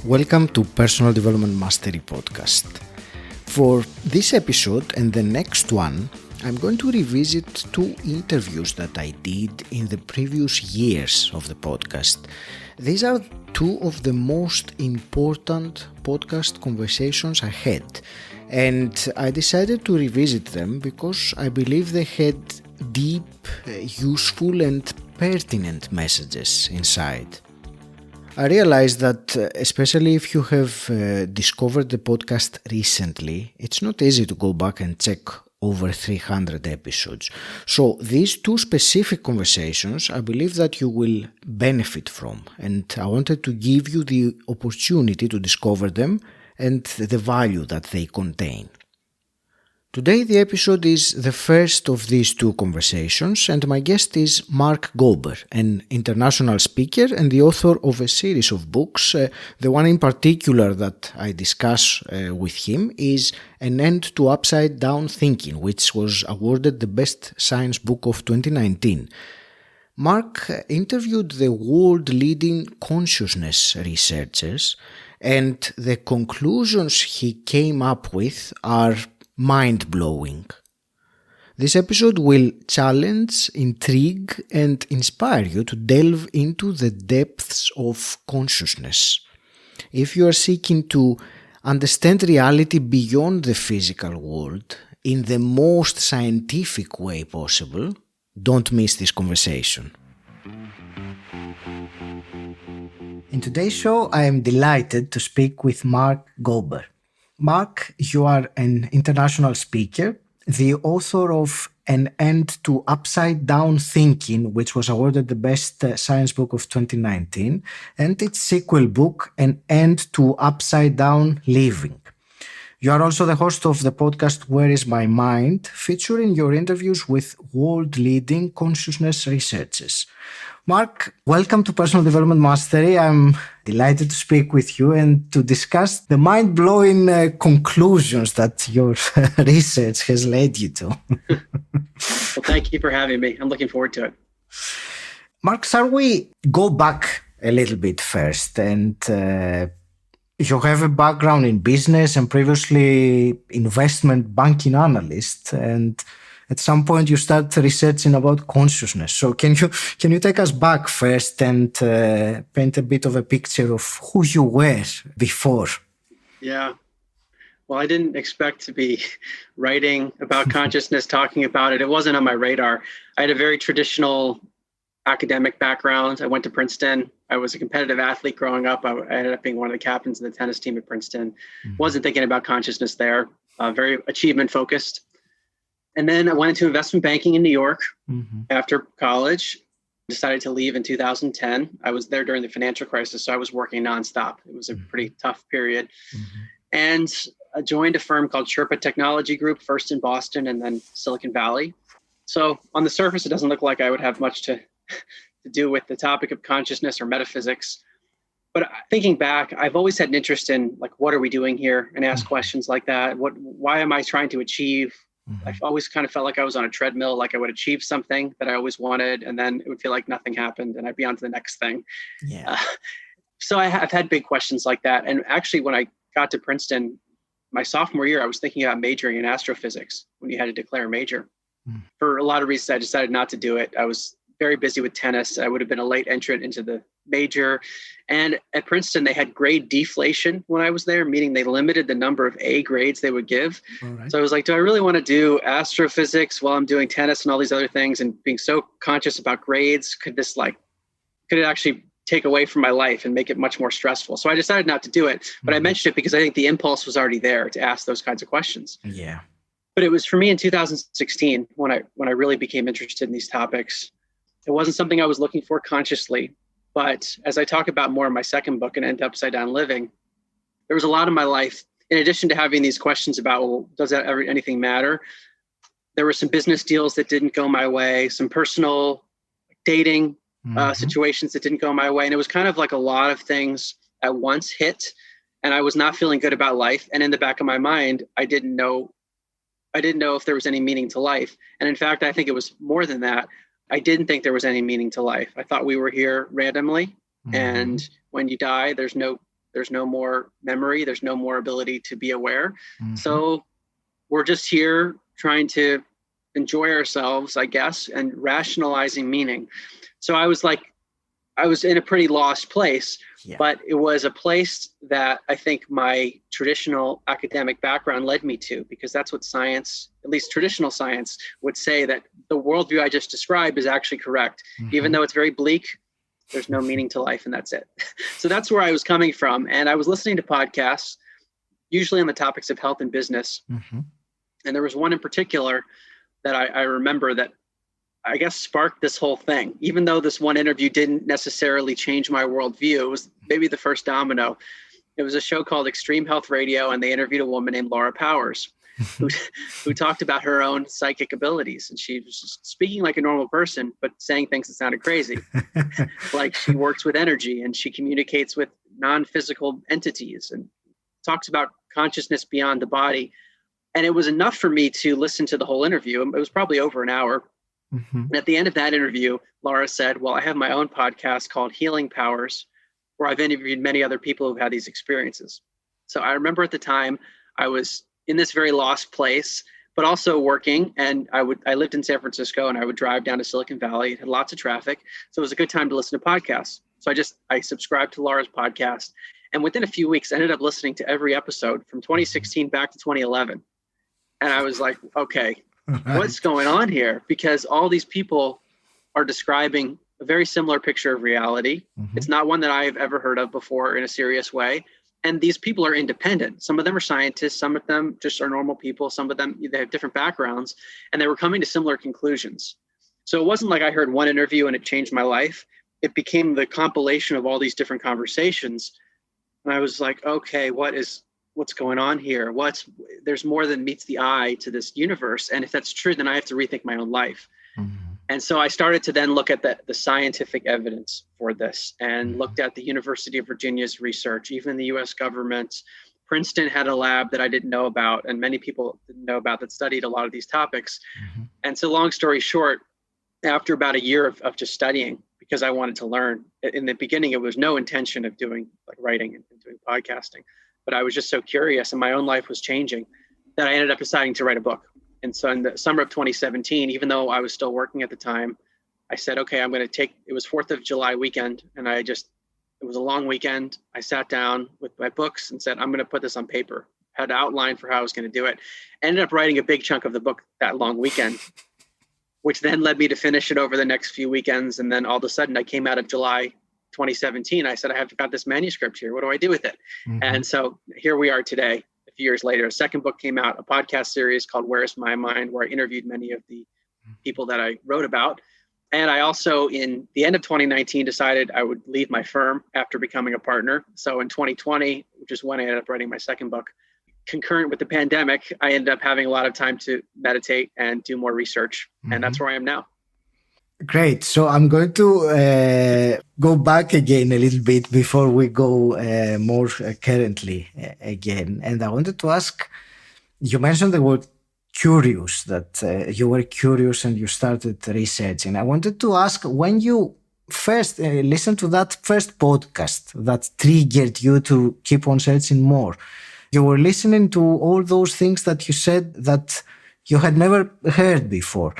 Welcome to Personal Development Mastery Podcast. For this episode and the next one, I'm going to revisit two interviews that I did in the previous years of the podcast. These are two of the most important podcast conversations I had, and I decided to revisit them because I believe they had deep, useful and pertinent messages inside. I realized that, especially if you have discovered the podcast recently, it's not easy to go back and check over 300 episodes. So these two specific conversations, I believe that you will benefit from, and I wanted to give you the opportunity to discover them and the value that they contain. Today the episode is the first of these two conversations, and my guest is Mark Gober, an international speaker and the author of a series of books. The one in particular that I discuss with him is An End to Upside Down Thinking, which was awarded the Best Science Book of 2019. Mark interviewed the world-leading consciousness researchers, and the conclusions he came up with are mind-blowing. This episode will challenge, intrigue, and inspire you to delve into the depths of consciousness. If you are seeking to understand reality beyond the physical world in the most scientific way possible, don't miss this conversation. In today's show, I am delighted to speak with Mark Gober. Mark, you are an international speaker, the author of An End to Upside Down Thinking, which was awarded the Best Science Book of 2019, and its sequel book, An End to Upside Down Living. You are also the host of the podcast Where is My Mind, featuring your interviews with world-leading consciousness researchers. Mark, welcome to Personal Development Mastery. I'm delighted to speak with you and to discuss the mind-blowing conclusions that your research has led you to. Well, thank you for having me. I'm looking forward to it. Mark, shall we go back a little bit first? And you have a background in business and previously investment banking analyst, and at some point you start researching about consciousness. So can you take us back first and paint a bit of a picture of who you were before? Yeah. Well, I didn't expect to be writing about consciousness, talking about it. It wasn't on my radar. I had a very traditional academic background. I went to Princeton. I was a competitive athlete growing up. I ended up being one of the captains of the tennis team at Princeton. Wasn't thinking about consciousness there. Very achievement focused. And then I went into investment banking in New York after college. Decided to leave in 2010. I was there during the financial crisis, so I was working nonstop. It was a pretty tough period. And I joined a firm called Sherpa Technology Group, first in Boston and then Silicon Valley. So on the surface, it doesn't look like I would have much to do with the topic of consciousness or metaphysics. But thinking back, I've always had an interest in, like, what are we doing here? And ask questions like that. Why am I trying to achieve? I've always kind of felt like I was on a treadmill, like I would achieve something that I always wanted, and then it would feel like nothing happened, and I'd be on to the next thing. So I've had big questions like that. And actually, when I got to Princeton, my sophomore year, I was thinking about majoring in astrophysics when you had to declare a major. For a lot of reasons, I decided not to do it. I was very busy with tennis. I would have been a late entrant into the major. And at Princeton, they had grade deflation when I was there, meaning they limited the number of A grades they would give. So I was like, do I really want to do astrophysics while I'm doing tennis and all these other things and being so conscious about grades? Could it actually take away from my life and make it much more stressful? So I decided not to do it. But I mentioned it because I think the impulse was already there to ask those kinds of questions. Yeah. But it was for me in 2016 when I really became interested in these topics. It wasn't something I was looking for consciously, but as I talk about more in my second book, An End to Upside Down Living, there was a lot in my life, in addition to having these questions about, well, does that anything matter? There were some business deals that didn't go my way, some personal dating situations that didn't go my way. And it was kind of like a lot of things at once hit, and I was not feeling good about life. And in the back of my mind, I didn't know if there was any meaning to life. And in fact, I think it was more than that. I didn't think there was any meaning to life. I thought we were here randomly. And when you die, there's no There's no more memory. There's no more ability to be aware. So we're just here trying to enjoy ourselves, I guess, and rationalizing meaning. So I was in a pretty lost place, but it was a place that I think my traditional academic background led me to, because that's what science, at least traditional science, would say, that the worldview I just described is actually correct. Even though it's very bleak, there's no meaning to life, and that's it. So that's where I was coming from. And I was listening to podcasts, usually on the topics of health and business. And there was one in particular that I remember that I guess sparked this whole thing. Even though this one interview didn't necessarily change my worldview, it was maybe the first domino. It was a show called Extreme Health Radio, and they interviewed a woman named Laura Powers, who talked about her own psychic abilities. And she was just speaking like a normal person, but saying things that sounded crazy. Like she works with energy and she communicates with non-physical entities and talks about consciousness beyond the body. And it was enough for me to listen to the whole interview. It was probably over an hour. And at the end of that interview, Laura said, well, I have my own podcast called Healing Powers, where I've interviewed many other people who've had these experiences. So I remember at the time I was in this very lost place, but also working. And I lived in San Francisco, and I would drive down to Silicon Valley. It had lots of traffic. So it was a good time to listen to podcasts. So I subscribed to Laura's podcast. And within a few weeks, I ended up listening to every episode from 2016 back to 2011. And I was like, okay, what's going on here? Because all these people are describing a very similar picture of reality. It's not one that I've ever heard of before in a serious way. And these people are independent. Some of them are scientists. Some of them just are normal people. Some of them, they have different backgrounds, and they were coming to similar conclusions. So it wasn't like I heard one interview and it changed my life. It became the compilation of all these different conversations. And I was like, okay, what's going on here? There's more than meets the eye to this universe. And if that's true, then I have to rethink my own life. And so I started to then look at the scientific evidence for this, and looked at the University of Virginia's research, even the US government. Princeton had a lab that I didn't know about, and many people didn't know about, that studied a lot of these topics. And so long story short, after about a year of just studying, because I wanted to learn, in the beginning, it was no intention of doing like writing and doing podcasting. But I was just so curious, and my own life was changing, that I ended up deciding to write a book. And so in the summer of 2017, even though I was still working at the time, I said, okay, I'm going to it was 4th of July weekend. And it was a long weekend. I sat down with my books and said, I'm going to put this on paper. Had an outline for how I was going to do it. Ended up writing a big chunk of the book that long weekend, which then led me to finish it over the next few weekends. And then all of a sudden I came out of July 2017. I said, I have got this manuscript here. What do I do with it? And so here we are today, a few years later. A second book came out, a podcast series called Where's My Mind, where I interviewed many of the people that I wrote about. And I also, in the end of 2019, decided I would leave my firm after becoming a partner. So in 2020, which is when I ended up writing my second book, concurrent with the pandemic, I ended up having a lot of time to meditate and do more research. And that's where I am now. Great. So I'm going to go back again a little bit before we go more currently again. And I wanted to ask, you mentioned the word curious, that you were curious and you started researching. I wanted to ask, when you first listened to that first podcast that triggered you to keep on searching more, you were listening to all those things that you said that you had never heard before.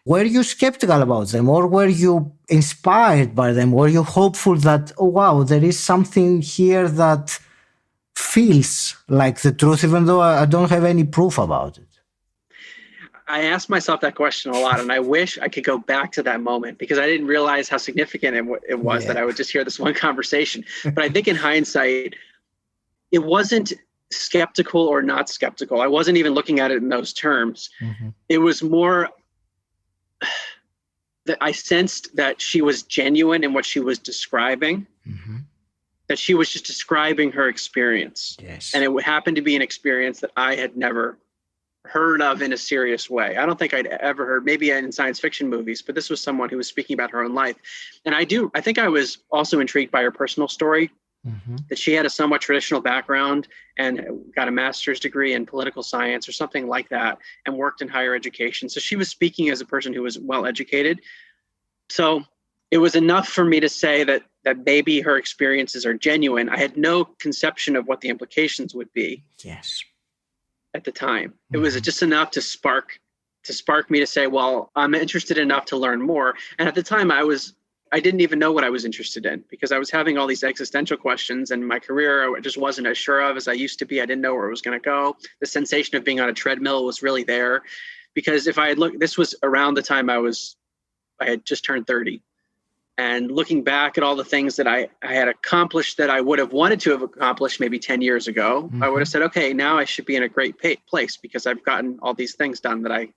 Were you skeptical about them, or were you inspired by them? Were you hopeful that, oh, wow, there is something here that feels like the truth, even though I don't have any proof about it? I asked myself that question a lot, and I wish I could go back to that moment, because I didn't realize how significant it was that I would just hear this one conversation. But I think in hindsight, it wasn't skeptical or not skeptical. I wasn't even looking at it in those terms. It was more that I sensed that she was genuine in what she was describing, that she was just describing her experience. Yes. And it happened to be an experience that I had never heard of in a serious way. I don't think I'd ever heard, maybe in science fiction movies, but this was someone who was speaking about her own life. And I think I was also intrigued by her personal story, that she had a somewhat traditional background and got a master's degree in political science or something like that, and worked in higher education. So she was speaking as a person who was well educated. So it was enough for me to say that that maybe her experiences are genuine. I had no conception of what the implications would be. Yes. At the time. It was just enough to spark me to say, well, I'm interested enough to learn more. And at the time I didn't even know what I was interested in, because I was having all these existential questions, and my career I just wasn't as sure of as I used to be. I didn't know where it was going to go. The sensation of being on a treadmill was really there, because if I had looked, this was around the time I had just turned 30. And looking back at all the things that I had accomplished that I would have wanted to have accomplished maybe 10 years ago, I would have said, okay, now I should be in a great place because I've gotten all these things done that I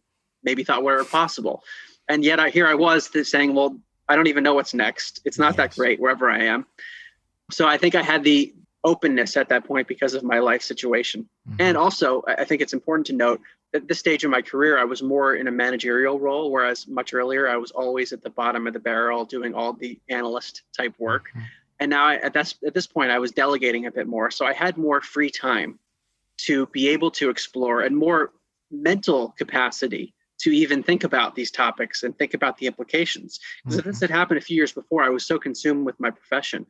maybe thought were possible. And yet here I was saying, well, I don't even know what's next. It's not that great wherever I am. So I think I had the openness at that point because of my life situation. And also, I think it's important to note at this stage of my career, I was more in a managerial role, whereas much earlier, I was always at the bottom of the barrel doing all the analyst type work. And now at this point, I was delegating a bit more. So I had more free time to be able to explore, and more mental capacity to even think about these topics and think about the implications. Because if this had happened a few years before, I was so consumed with my profession,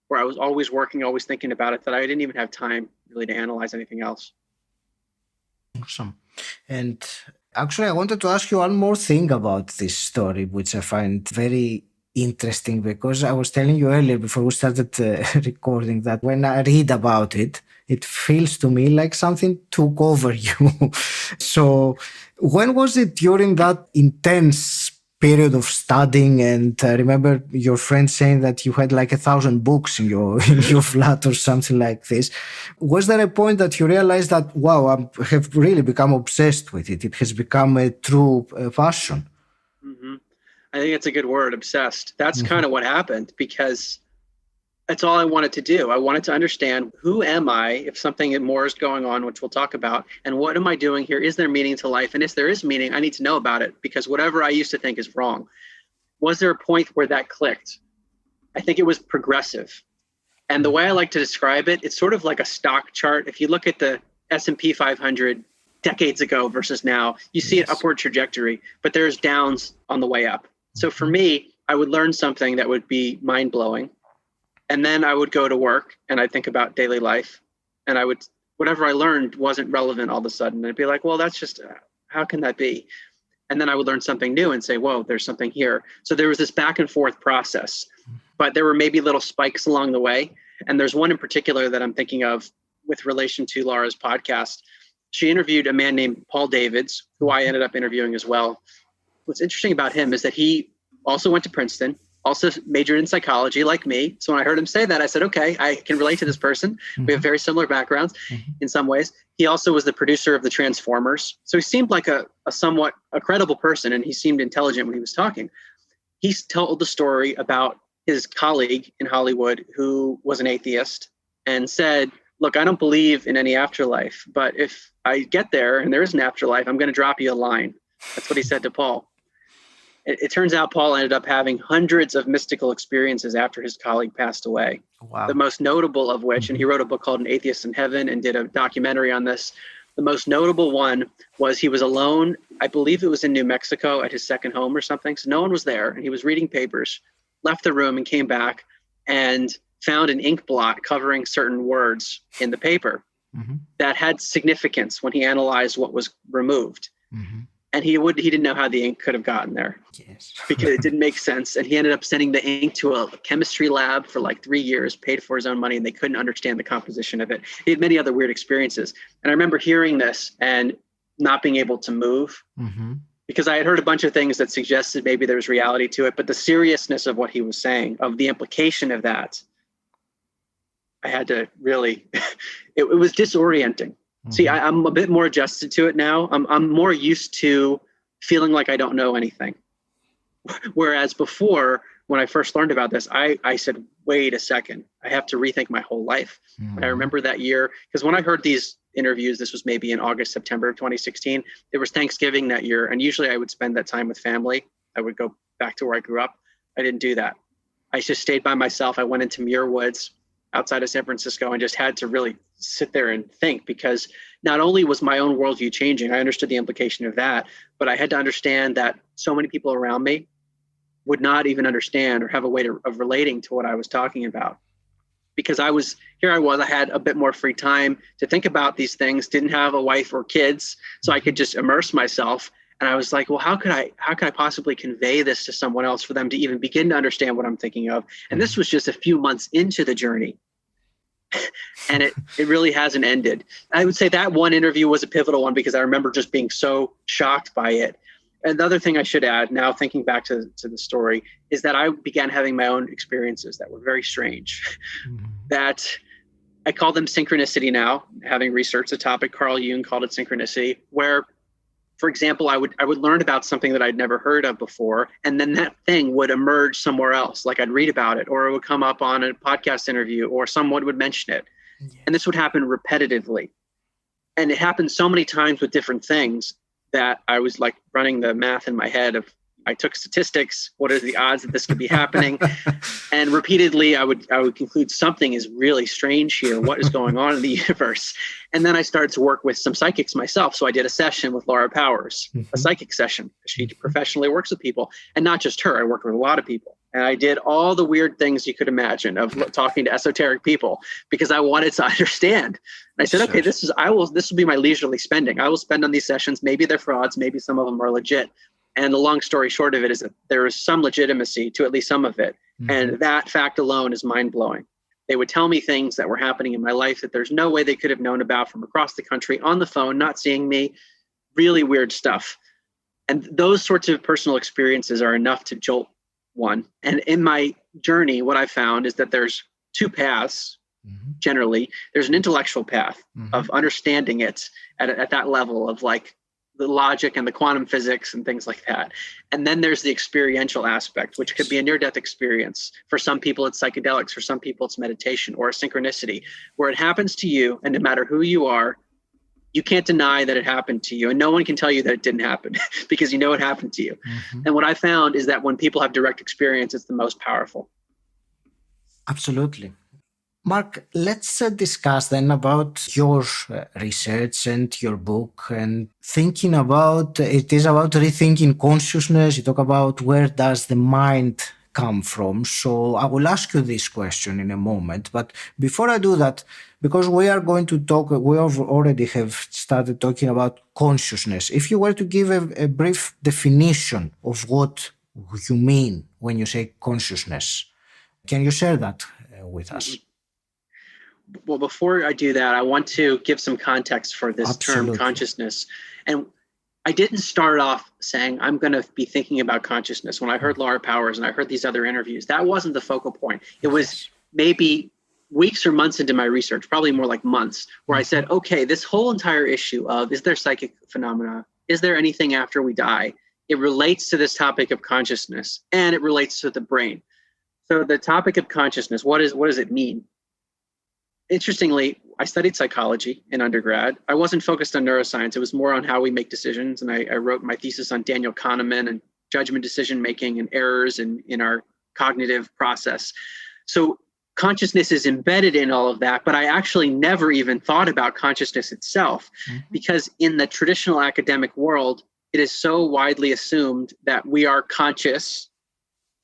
where I was always working, always thinking about it, that I didn't even have time really to analyze anything else. Awesome. And actually, I wanted to ask you one more thing about this story, which I find very interesting, because I was telling you earlier before we started recording that when I read about it, it feels to me like something took over you. So when was it during that intense period of studying? And I remember your friend saying that you had like 1,000 books in your flat or something like this. Was there a point that you realized that, wow, I have really become obsessed with it? It has become a true passion. I think it's a good word, obsessed. That's kind of what happened, because that's all I wanted to do. I wanted to understand, who am I if something more is going on, which we'll talk about, and what am I doing here? Is there meaning to life? And if there is meaning, I need to know about it, because whatever I used to think is wrong. Was there a point where that clicked? I think it was progressive. And the way I like to describe it, it's sort of like a stock chart. If you look at the S&P 500 decades ago versus now, you see an upward trajectory, but there's downs on the way up. So for me, I would learn something that would be mind-blowing. And then I would go to work and I'd think about daily life, and whatever I learned wasn't relevant all of a sudden. And I'd be like, well, that's just, how can that be? And then I would learn something new and say, whoa, there's something here. So there was this back and forth process, but there were maybe little spikes along the way. And there's one in particular that I'm thinking of with relation to Laura's podcast. She interviewed a man named Paul Davids, who I ended up interviewing as well. What's interesting about him is that he also went to Princeton, also majored in psychology like me. So when I heard him say that, I said, okay, I can relate to this person. We have very similar backgrounds in some ways. He also was the producer of the Transformers. So he seemed like a somewhat credible person, and he seemed intelligent when he was talking. He told the story about his colleague in Hollywood who was an atheist and said, look, I don't believe in any afterlife, but if I get there and there is an afterlife, I'm going to drop you a line. That's what he said to Paul. It turns out Paul ended up having hundreds of mystical experiences after his colleague passed away. Wow. The most notable of which, and he wrote a book called An Atheist in Heaven and did a documentary on this. The most notable one was he was alone. I believe it was in New Mexico at his second home or something. So no one was there, and he was reading papers, left the room and came back and found an ink blot covering certain words in the paper that had significance when he analyzed what was removed. And he didn't know how the ink could have gotten there. Yes. Because it didn't make sense. And he ended up sending the ink to a chemistry lab for like 3 years, paid for his own money, and they couldn't understand the composition of it. He had many other weird experiences. And I remember hearing this and not being able to move because I had heard a bunch of things that suggested maybe there was reality to it, but the seriousness of what he was saying, of the implication of that, I had to really, it was disorienting. See, I'm a bit more adjusted to it now. I'm more used to feeling like I don't know anything. Whereas before, when I first learned about this, I said, wait a second, I have to rethink my whole life. And I remember that year, because when I heard these interviews, this was maybe in August, September of 2016, it was Thanksgiving that year. And usually I would spend that time with family. I would go back to where I grew up. I didn't do that. I just stayed by myself. I went into Muir Woods outside of San Francisco and just had to really sit there and think, because not only was my own worldview changing, I understood the implication of that, but I had to understand that so many people around me would not even understand or have a way of relating to what I was talking about. Because I had a bit more free time to think about these things, didn't have a wife or kids, so I could just immerse myself. And I was like, well, how could I possibly convey this to someone else for them to even begin to understand what I'm thinking of? And this was just a few months into the journey. And it really hasn't ended. I would say that one interview was a pivotal one because I remember just being so shocked by it. Another thing I should add, now thinking back to the story, is that I began having my own experiences that were very strange. That I call them synchronicity now, having researched the topic. Carl Jung called it synchronicity, where, for example, I would learn about something that I'd never heard of before, and then that thing would emerge somewhere else. Like I'd read about it, or it would come up on a podcast interview, or someone would mention it. Yeah. And this would happen repetitively. And it happened so many times with different things that I was like running the math in my head of, I took statistics, what are the odds that this could be happening? And repeatedly I would conclude something is really strange here. What is going on in the universe? And then I started to work with some psychics myself. So I did a session with Laura Powers, a psychic session. She professionally works with people, and not just her. I worked with a lot of people. And I did all the weird things you could imagine of talking to esoteric people because I wanted to understand. And I said, okay, this will be my leisurely spending. I will spend on these sessions. Maybe they're frauds. Maybe some of them are legit. And the long story short of it is that there is some legitimacy to at least some of it. And that fact alone is mind-blowing. They would tell me things that were happening in my life that there's no way they could have known about from across the country on the phone, not seeing me, really weird stuff. And those sorts of personal experiences are enough to jolt one. And in my journey, what I found is that there's two paths. Generally, there's an intellectual path of understanding it at that level of like the logic and the quantum physics and things like that. And then there's the experiential aspect, which could be a near-death experience. For some people, it's psychedelics. For some people, it's meditation or a synchronicity, where it happens to you, and no matter who you are, you can't deny that it happened to you. And no one can tell you that it didn't happen because you know it happened to you. And what I found is that when people have direct experience, it's the most powerful. Absolutely. Mark, let's discuss then about your research and your book, and thinking about, it is about rethinking consciousness. You talk about where does the mind come from. So I will ask you this question in a moment. But before I do that, because we are going to talk, we already have started talking about consciousness. If you were to give a brief definition of what you mean when you say consciousness, can you share that with us? Well, before I do that, I want to give some context for this Absolutely. term consciousness. And I didn't start off saying I'm going to be thinking about consciousness. When I heard Laura Powers and I heard these other interviews, that wasn't the focal point. It was maybe weeks or months into my research, probably more like months, where I said, okay, this whole entire issue of, is there psychic phenomena? Is there anything after we die? It relates to this topic of consciousness, and it relates to the brain. So the topic of consciousness, what does it mean? Interestingly, I studied psychology in undergrad. I wasn't focused on neuroscience. It was more on how we make decisions. And I wrote my thesis on Daniel Kahneman and judgment decision-making and errors in our cognitive process. So consciousness is embedded in all of that, but I actually never even thought about consciousness itself because in the traditional academic world, it is so widely assumed that we are conscious.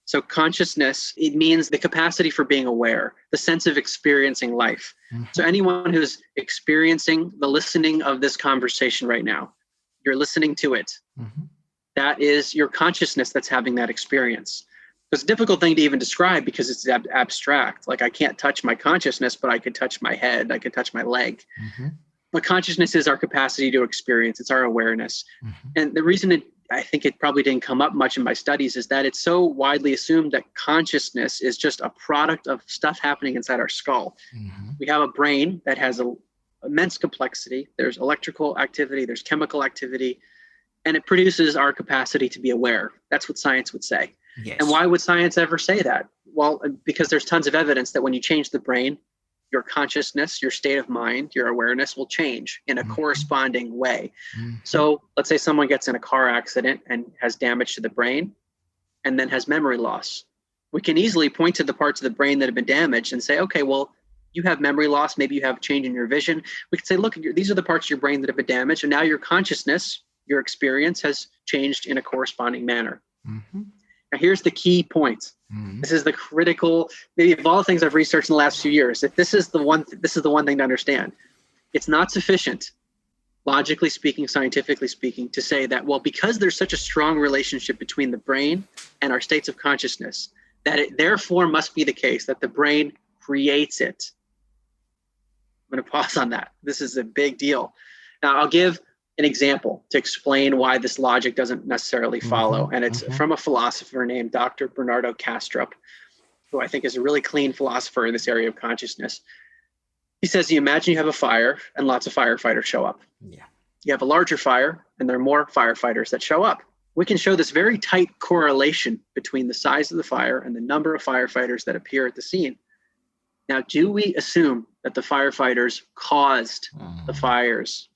So consciousness, it means the capacity for being aware, the sense of experiencing life. So anyone who's experiencing the listening of this conversation right now, you're listening to it. That is your consciousness that's having that experience. It's a difficult thing to even describe because it's abstract. Like I can't touch my consciousness, but I could touch my head, I could touch my leg. But consciousness is our capacity to experience. It's our awareness. And the reason I think it probably didn't come up much in my studies is that it's so widely assumed that consciousness is just a product of stuff happening inside our skull. We have a brain that has an immense complexity. There's electrical activity, there's chemical activity, and it produces our capacity to be aware. That's what science would say. Yes. And why would science ever say that? Well, because there's tons of evidence that when you change the brain, your consciousness, your state of mind, your awareness will change in a corresponding way. So let's say someone gets in a car accident and has damage to the brain and then has memory loss. We can easily point to the parts of the brain that have been damaged and say, okay, well, you have memory loss. Maybe you have change in your vision. We can say, look, these are the parts of your brain that have been damaged. And now your consciousness, your experience has changed in a corresponding manner. Now, here's the key point. This is the critical, maybe of all the things I've researched in the last few years. If this is the one thing to understand. It's not sufficient, logically speaking, scientifically speaking, to say that, well, because there's such a strong relationship between the brain and our states of consciousness, that it therefore must be the case that the brain creates it. I'm going to pause on that. This is a big deal. Now, I'll give an example to explain why this logic doesn't necessarily follow. And it's from a philosopher named Dr. Bernardo Kastrup, who I think is a really clean philosopher in this area of consciousness. He says, you imagine you have a fire and lots of firefighters show up. Yeah. You have a larger fire and there are more firefighters that show up. We can show this very tight correlation between the size of the fire and the number of firefighters that appear at the scene. Now, do we assume that the firefighters caused the fires?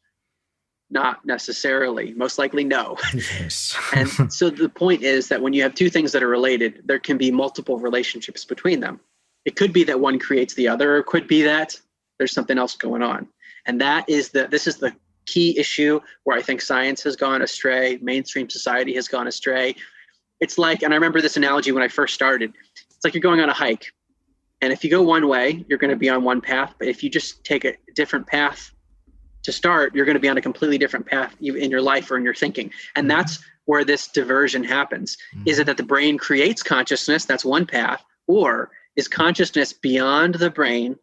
Not necessarily. Most likely, no. Yes. And so the point is that when you have two things that are related, there can be multiple relationships between them. It could be that one creates the other, or it could be that there's something else going on. And this is the key issue where I think science has gone astray, mainstream society has gone astray. It's like, and I remember this analogy when I first started, it's like you're going on a hike. And if you go one way, you're going to be on one path. But if you just take a different path to start, you're going to be on a completely different path in your life or in your thinking. And that's where this diversion happens. Is it that the brain creates consciousness? That's one path. Or is consciousness beyond the brain,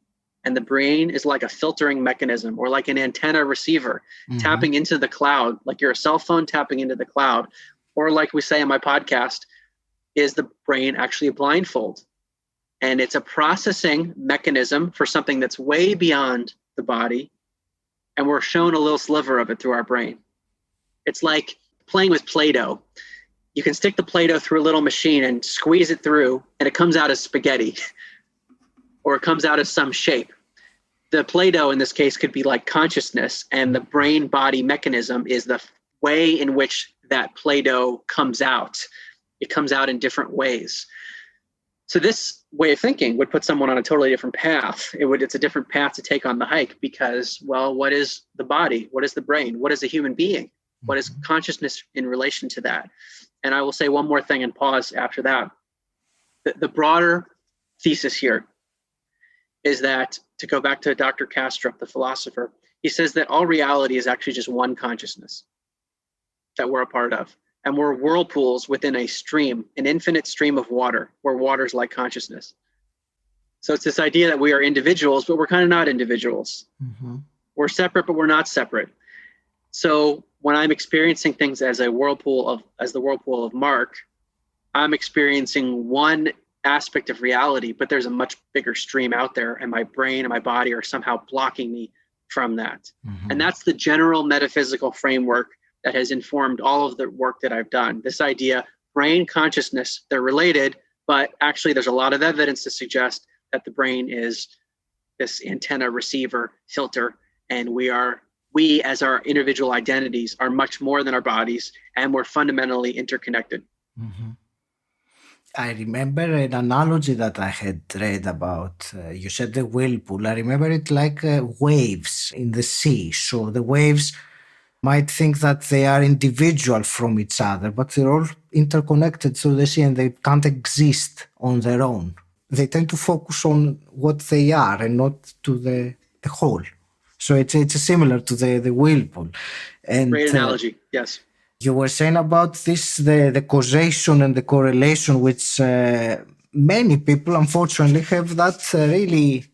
and the brain is like a filtering mechanism or like an antenna receiver tapping into the cloud, like you're a cell phone tapping into the cloud? Or like we say in my podcast, is the brain actually a blindfold? And it's a processing mechanism for something that's way beyond the body. And we're shown a little sliver of it through our brain. It's like playing with Play-Doh. You can stick the Play-Doh through a little machine and squeeze it through, and it comes out as spaghetti, or it comes out as some shape. The Play-Doh in this case could be like consciousness, and the brain-body mechanism is the way in which that Play-Doh comes out. It comes out in different ways. So this way of thinking would put someone on a totally different path. It's a different path to take on the hike because, well, what is the body? What is the brain? What is a human being? What is consciousness in relation to that? And I will say one more thing and pause after that. The broader thesis here is that, to go back to Dr. Kastrup, the philosopher, he says that all reality is actually just one consciousness that we're a part of. And we're whirlpools within a stream, an infinite stream of water, where water's like consciousness. So it's this idea that we are individuals, but we're kind of not individuals. We're separate, but we're not separate. So when I'm experiencing things as the whirlpool of Mark, I'm experiencing one aspect of reality, but there's a much bigger stream out there, and my brain and my body are somehow blocking me from that. And that's the general metaphysical framework that has informed all of the work that I've done. This idea, brain, consciousness, they're related, but actually there's a lot of evidence to suggest that the brain is this antenna, receiver, filter, and we as our individual identities are much more than our bodies, and we're fundamentally interconnected. I remember an analogy that I had read about. You said the whirlpool. I remember it like waves in the sea. So the waves might think that they are individual from each other, but they're all interconnected through the sea and they can't exist on their own. They tend to focus on what they are and not to the whole. So it's similar to the whirlpool. And great analogy, yes. You were saying about this, the causation and the correlation, which many people unfortunately have that really,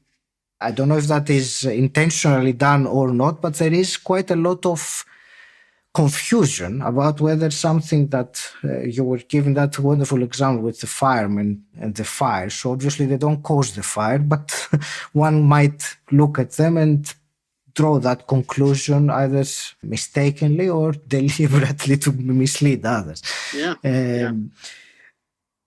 I don't know if that is intentionally done or not, but there is quite a lot of confusion about whether something that you were giving that wonderful example with the firemen and the fire. So obviously they don't cause the fire, but one might look at them and draw that conclusion either mistakenly or deliberately to mislead others.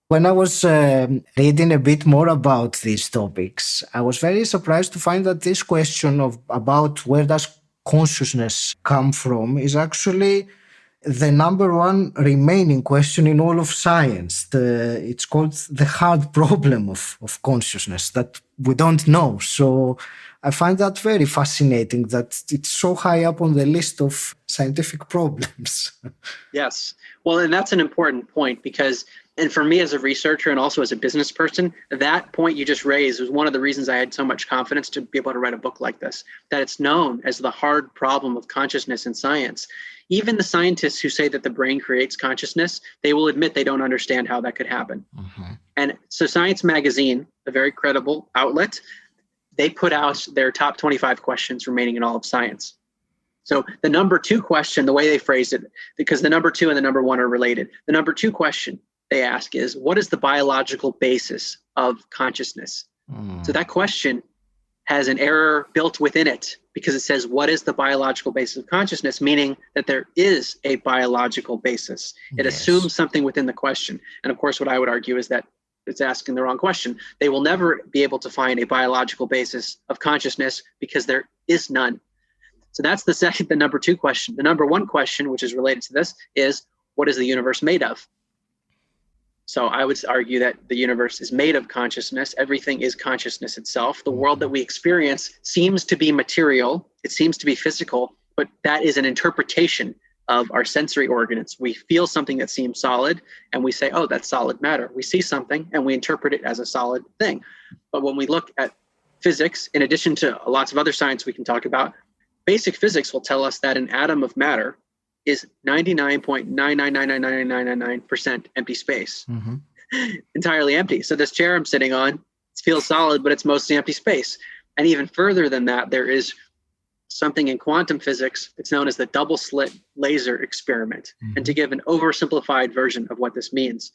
When I was reading a bit more about these topics, I was very surprised to find that this question about where does consciousness come from is actually the number one remaining question in all of science. It's called the hard problem of consciousness, that we don't know. So I find that very fascinating that it's so high up on the list of scientific problems. Yes. Well, and that's an important point because And for me as a researcher and also as a business person, that point you just raised was one of the reasons I had so much confidence to be able to write a book like this, that it's known as the hard problem of consciousness in science. Even the scientists who say that the brain creates consciousness, they will admit they don't understand how that could happen. Mm-hmm. And so Science Magazine, a very credible outlet, they put out their top 25 questions remaining in all of science. So the number 2 question, the way they phrased it, because the number 2 and the number 1 are related. The number 2 question they ask is, what is the biological basis of consciousness? So that question has an error built within it because it says, what is the biological basis of consciousness? Meaning that there is a biological basis. It assumes something within the question. And of course, what I would argue is that it's asking the wrong question. They will never be able to find a biological basis of consciousness because there is none. So that's the number 2 question. The number 1 question, which is related to this, is what is the universe made of? So I would argue that the universe is made of consciousness. Everything is consciousness itself. The world that we experience seems to be material. It seems to be physical, but that is an interpretation of our sensory organs. We feel something that seems solid and we say, oh, that's solid matter. We see something and we interpret it as a solid thing. But when we look at physics, in addition to lots of other science we can talk about, basic physics will tell us that an atom of matter is 99.9999999% empty space, entirely empty. So this chair I'm sitting on feels solid, but it's mostly empty space. And even further than that, there is something in quantum physics. It's known as the double slit laser experiment. And to give an oversimplified version of what this means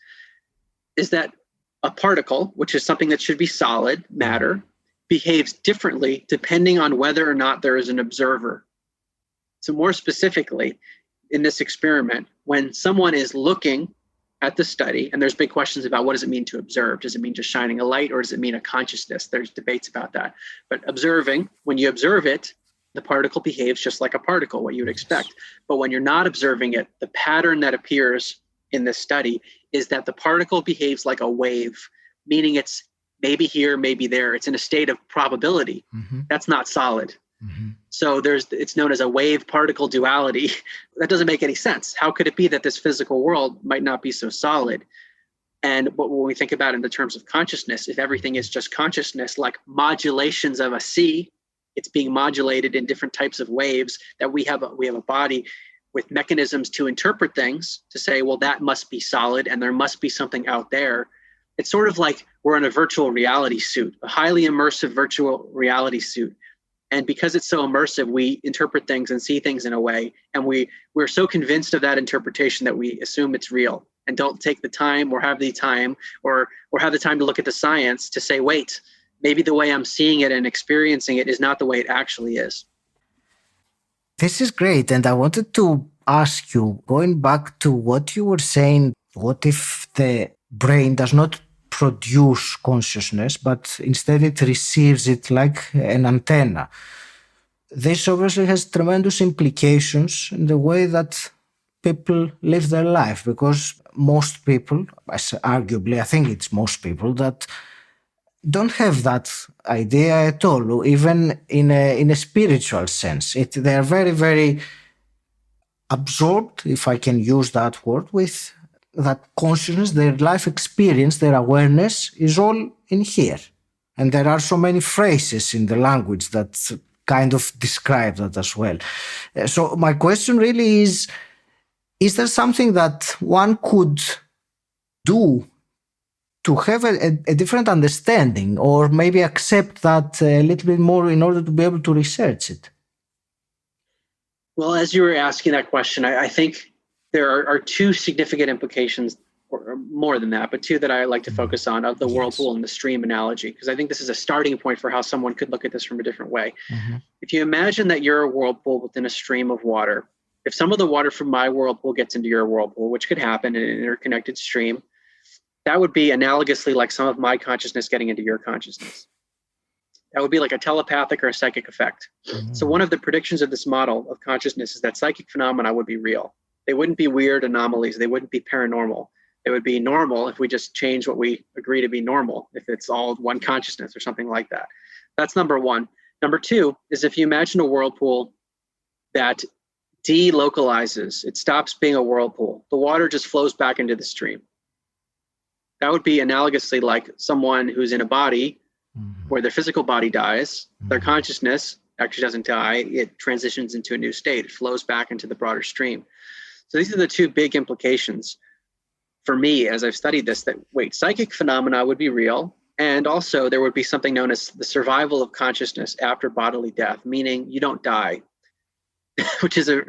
is that a particle, which is something that should be solid, matter, behaves differently depending on whether or not there is an observer. So more specifically, in this experiment, when someone is looking at the study, and there's big questions about what does it mean to observe? Does it mean just shining a light, or does it mean a consciousness? There's debates about that. But observing, when you observe it, the particle behaves just like a particle, what you would expect. But when you're not observing it, the pattern that appears in this study is that the particle behaves like a wave, meaning it's maybe here, maybe there. It's in a state of probability. That's not solid. So it's known as a wave-particle duality. That doesn't make any sense. How could it be that this physical world might not be so solid? And when we think about it in the terms of consciousness, if everything is just consciousness, like modulations of a sea, it's being modulated in different types of waves, that we have a body with mechanisms to interpret things, to say, well, that must be solid and there must be something out there. It's sort of like we're in a virtual reality suit, a highly immersive virtual reality suit. And because it's so immersive, we interpret things and see things in a way. And we're so convinced of that interpretation that we assume it's real and don't take the time or have the time or have the time to look at the science to say, wait, maybe the way I'm seeing it and experiencing it is not the way it actually is. This is great. And I wanted to ask you, going back to what you were saying, what if the brain does not produce consciousness, but instead it receives it like an antenna? This obviously has tremendous implications in the way that people live their life, because most people, arguably, I think it's most people, that don't have that idea at all, even in a spiritual sense. They are very, very absorbed, if I can use that word, with that consciousness, their life experience, their awareness is all in here. And there are so many phrases in the language that kind of describe that as well. So my question really is there something that one could do to have a different understanding, or maybe accept that a little bit more in order to be able to research it? Well, as you were asking that question, I think there are 2 significant implications, or more than that, but 2 that I like to focus on, of the whirlpool and the stream analogy, because I think this is a starting point for how someone could look at this from a different way. If you imagine that you're a whirlpool within a stream of water, if some of the water from my whirlpool gets into your whirlpool, which could happen in an interconnected stream, that would be analogously like some of my consciousness getting into your consciousness. That would be like a telepathic or a psychic effect. So one of the predictions of this model of consciousness is that psychic phenomena would be real. They wouldn't be weird anomalies. They wouldn't be paranormal. It would be normal if we just change what we agree to be normal, if it's all one consciousness or something like that. That's number 1. Number 2 is if you imagine a whirlpool that delocalizes, it stops being a whirlpool. The water just flows back into the stream. That would be analogously like someone who's in a body where their physical body dies, their consciousness actually doesn't die, it transitions into a new state, it flows back into the broader stream. So these are the two big implications for me as I've studied this, that psychic phenomena would be real, and also there would be something known as the survival of consciousness after bodily death, meaning you don't die, which is a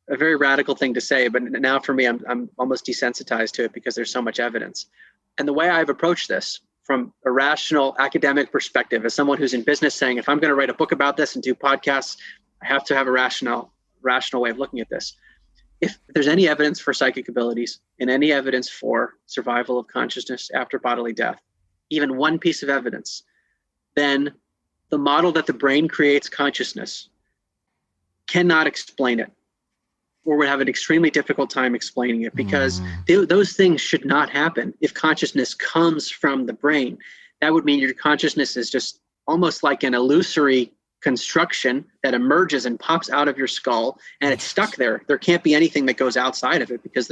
very radical thing to say, but now for me, I'm almost desensitized to it because there's so much evidence. And the way I've approached this from a rational academic perspective, as someone who's in business saying, if I'm going to write a book about this and do podcasts, I have to have a rational way of looking at this. If there's any evidence for psychic abilities and any evidence for survival of consciousness after bodily death, even one piece of evidence, then the model that the brain creates consciousness cannot explain it, or would have an extremely difficult time explaining it, because those things should not happen. If consciousness comes from the brain, that would mean your consciousness is just almost like an illusory construction that emerges and pops out of your skull, and it's stuck there. There can't be anything that goes outside of it because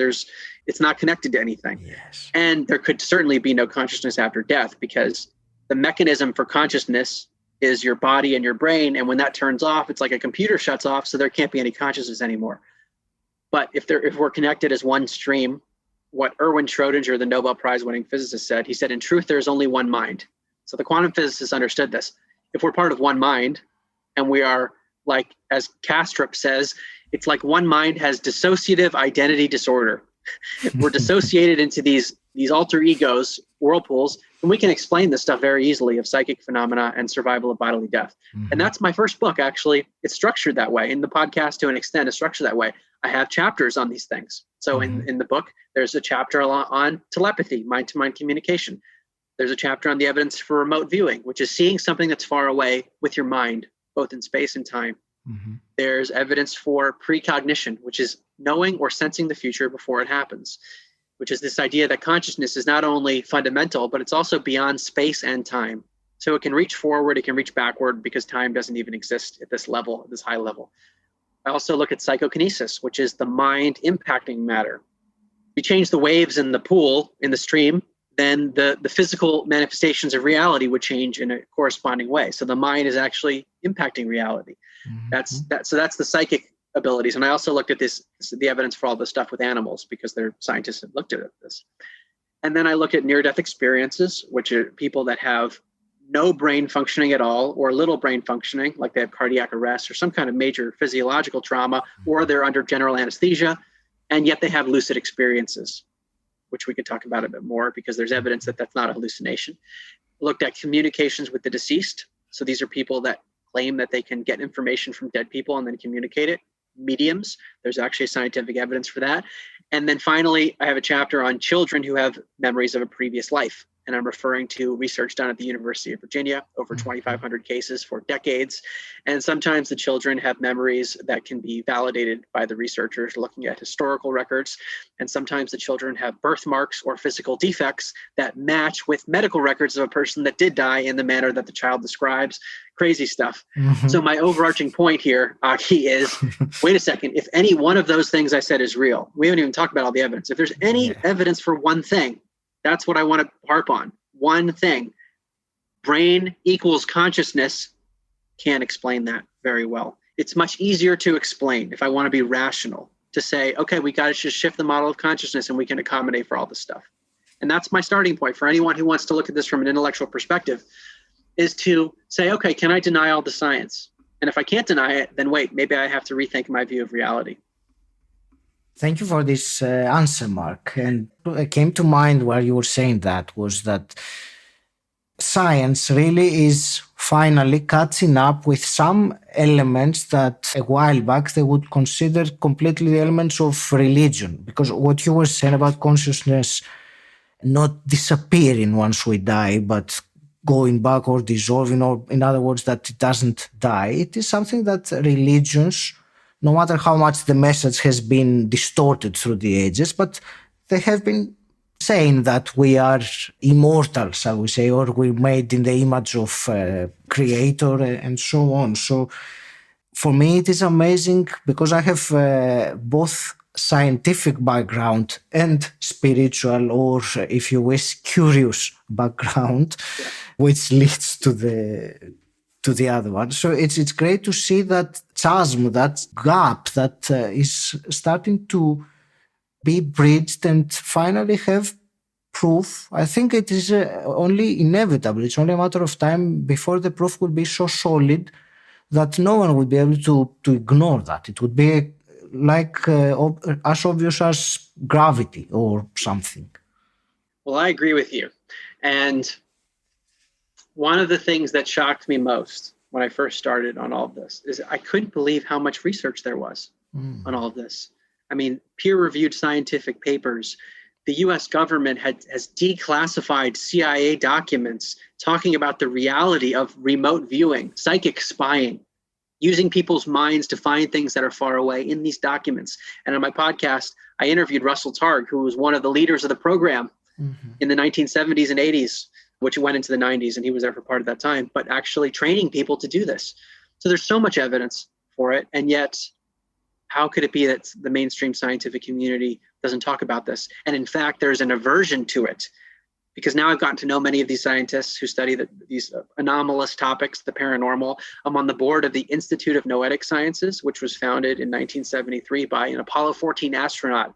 it's not connected to anything. Yes. And there could certainly be no consciousness after death, because the mechanism for consciousness is your body and your brain. And when that turns off, it's like a computer shuts off, so there can't be any consciousness anymore. But if we're connected as one stream, what Erwin Schrödinger, the Nobel Prize winning physicist, said, he said, in truth, there's only one mind. So the quantum physicists understood this. If we're part of one mind, and we are, like, as Kastrup says, it's like one mind has dissociative identity disorder. We're dissociated into these alter egos, whirlpools, and we can explain this stuff very easily of psychic phenomena and survival of bodily death. And that's my first book, actually. It's structured that way. In the podcast, to an extent, it's structured that way. I have chapters on these things. So in the book, there's a chapter on telepathy, mind-to-mind communication. There's a chapter on the evidence for remote viewing, which is seeing something that's far away with your mind, both in space and time. There's evidence for precognition, which is knowing or sensing the future before it happens, which is this idea that consciousness is not only fundamental, but it's also beyond space and time. So it can reach forward, it can reach backward, because time doesn't even exist at this level, at this high level. I also look at psychokinesis, which is the mind impacting matter. You change the waves in the pool, in the stream, then the physical manifestations of reality would change in a corresponding way. So the mind is actually impacting reality. So that's the psychic abilities. And I also looked at the evidence for all this stuff with animals, because they're scientists that looked at this. And then I looked at near-death experiences, which are people that have no brain functioning at all, or little brain functioning, like they have cardiac arrest or some kind of major physiological trauma, or they're under general anesthesia, and yet they have lucid experiences, which we could talk about a bit more, because there's evidence that that's not a hallucination. Looked at communications with the deceased. So these are people that claim that they can get information from dead people and then communicate it. Mediums. There's actually scientific evidence for that. And then finally, I have a chapter on children who have memories of a previous life. And I'm referring to research done at the University of Virginia, over 2,500 cases for decades. And sometimes the children have memories that can be validated by the researchers looking at historical records. And sometimes the children have birthmarks or physical defects that match with medical records of a person that did die in the manner that the child describes. Crazy stuff. So my overarching point here, Aki, is, wait a second, if any one of those things I said is real, we haven't even talked about all the evidence. If there's any evidence for one thing, that's what I want to harp on. One thing. Brain equals consciousness. Can't explain that very well. It's much easier to explain if I want to be rational, to say, okay, we got to just shift the model of consciousness and we can accommodate for all this stuff. And that's my starting point for anyone who wants to look at this from an intellectual perspective, is to say, okay, can I deny all the science? And if I can't deny it, then wait, maybe I have to rethink my view of reality. Thank you for this answer, Mark. And it came to mind while you were saying that was that science really is finally catching up with some elements that a while back they would consider completely the elements of religion. Because what you were saying about consciousness not disappearing once we die, but going back or dissolving, or in other words, that it doesn't die, it is something that religions, no matter how much the message has been distorted through the ages, but they have been saying that we are immortal, shall we say, or we're made in the image of Creator and so on. So for me, it is amazing because I have both scientific background and spiritual, or if you wish, curious background, which leads to the other one. So it's great to see that chasm, that gap that is starting to be bridged and finally have proof. I think it is only inevitable. It's only a matter of time before the proof will be so solid that no one would be able to ignore that. It would be like as obvious as gravity or something. Well, I agree with you. And one of the things that shocked me most when I first started on all of this is I couldn't believe how much research there was on all of this. I mean, peer-reviewed scientific papers. The US government has declassified CIA documents talking about the reality of remote viewing, psychic spying, using people's minds to find things that are far away in these documents. And on my podcast, I interviewed Russell Targ, who was one of the leaders of the program in the 1970s and 80s, which went into the 90s, and he was there for part of that time, but actually training people to do this. So there's so much evidence for it, and yet how could it be that the mainstream scientific community doesn't talk about this? And in fact, there's an aversion to it, because now I've gotten to know many of these scientists who study these anomalous topics, the paranormal. I'm on the board of the Institute of Noetic Sciences, which was founded in 1973 by an Apollo 14 astronaut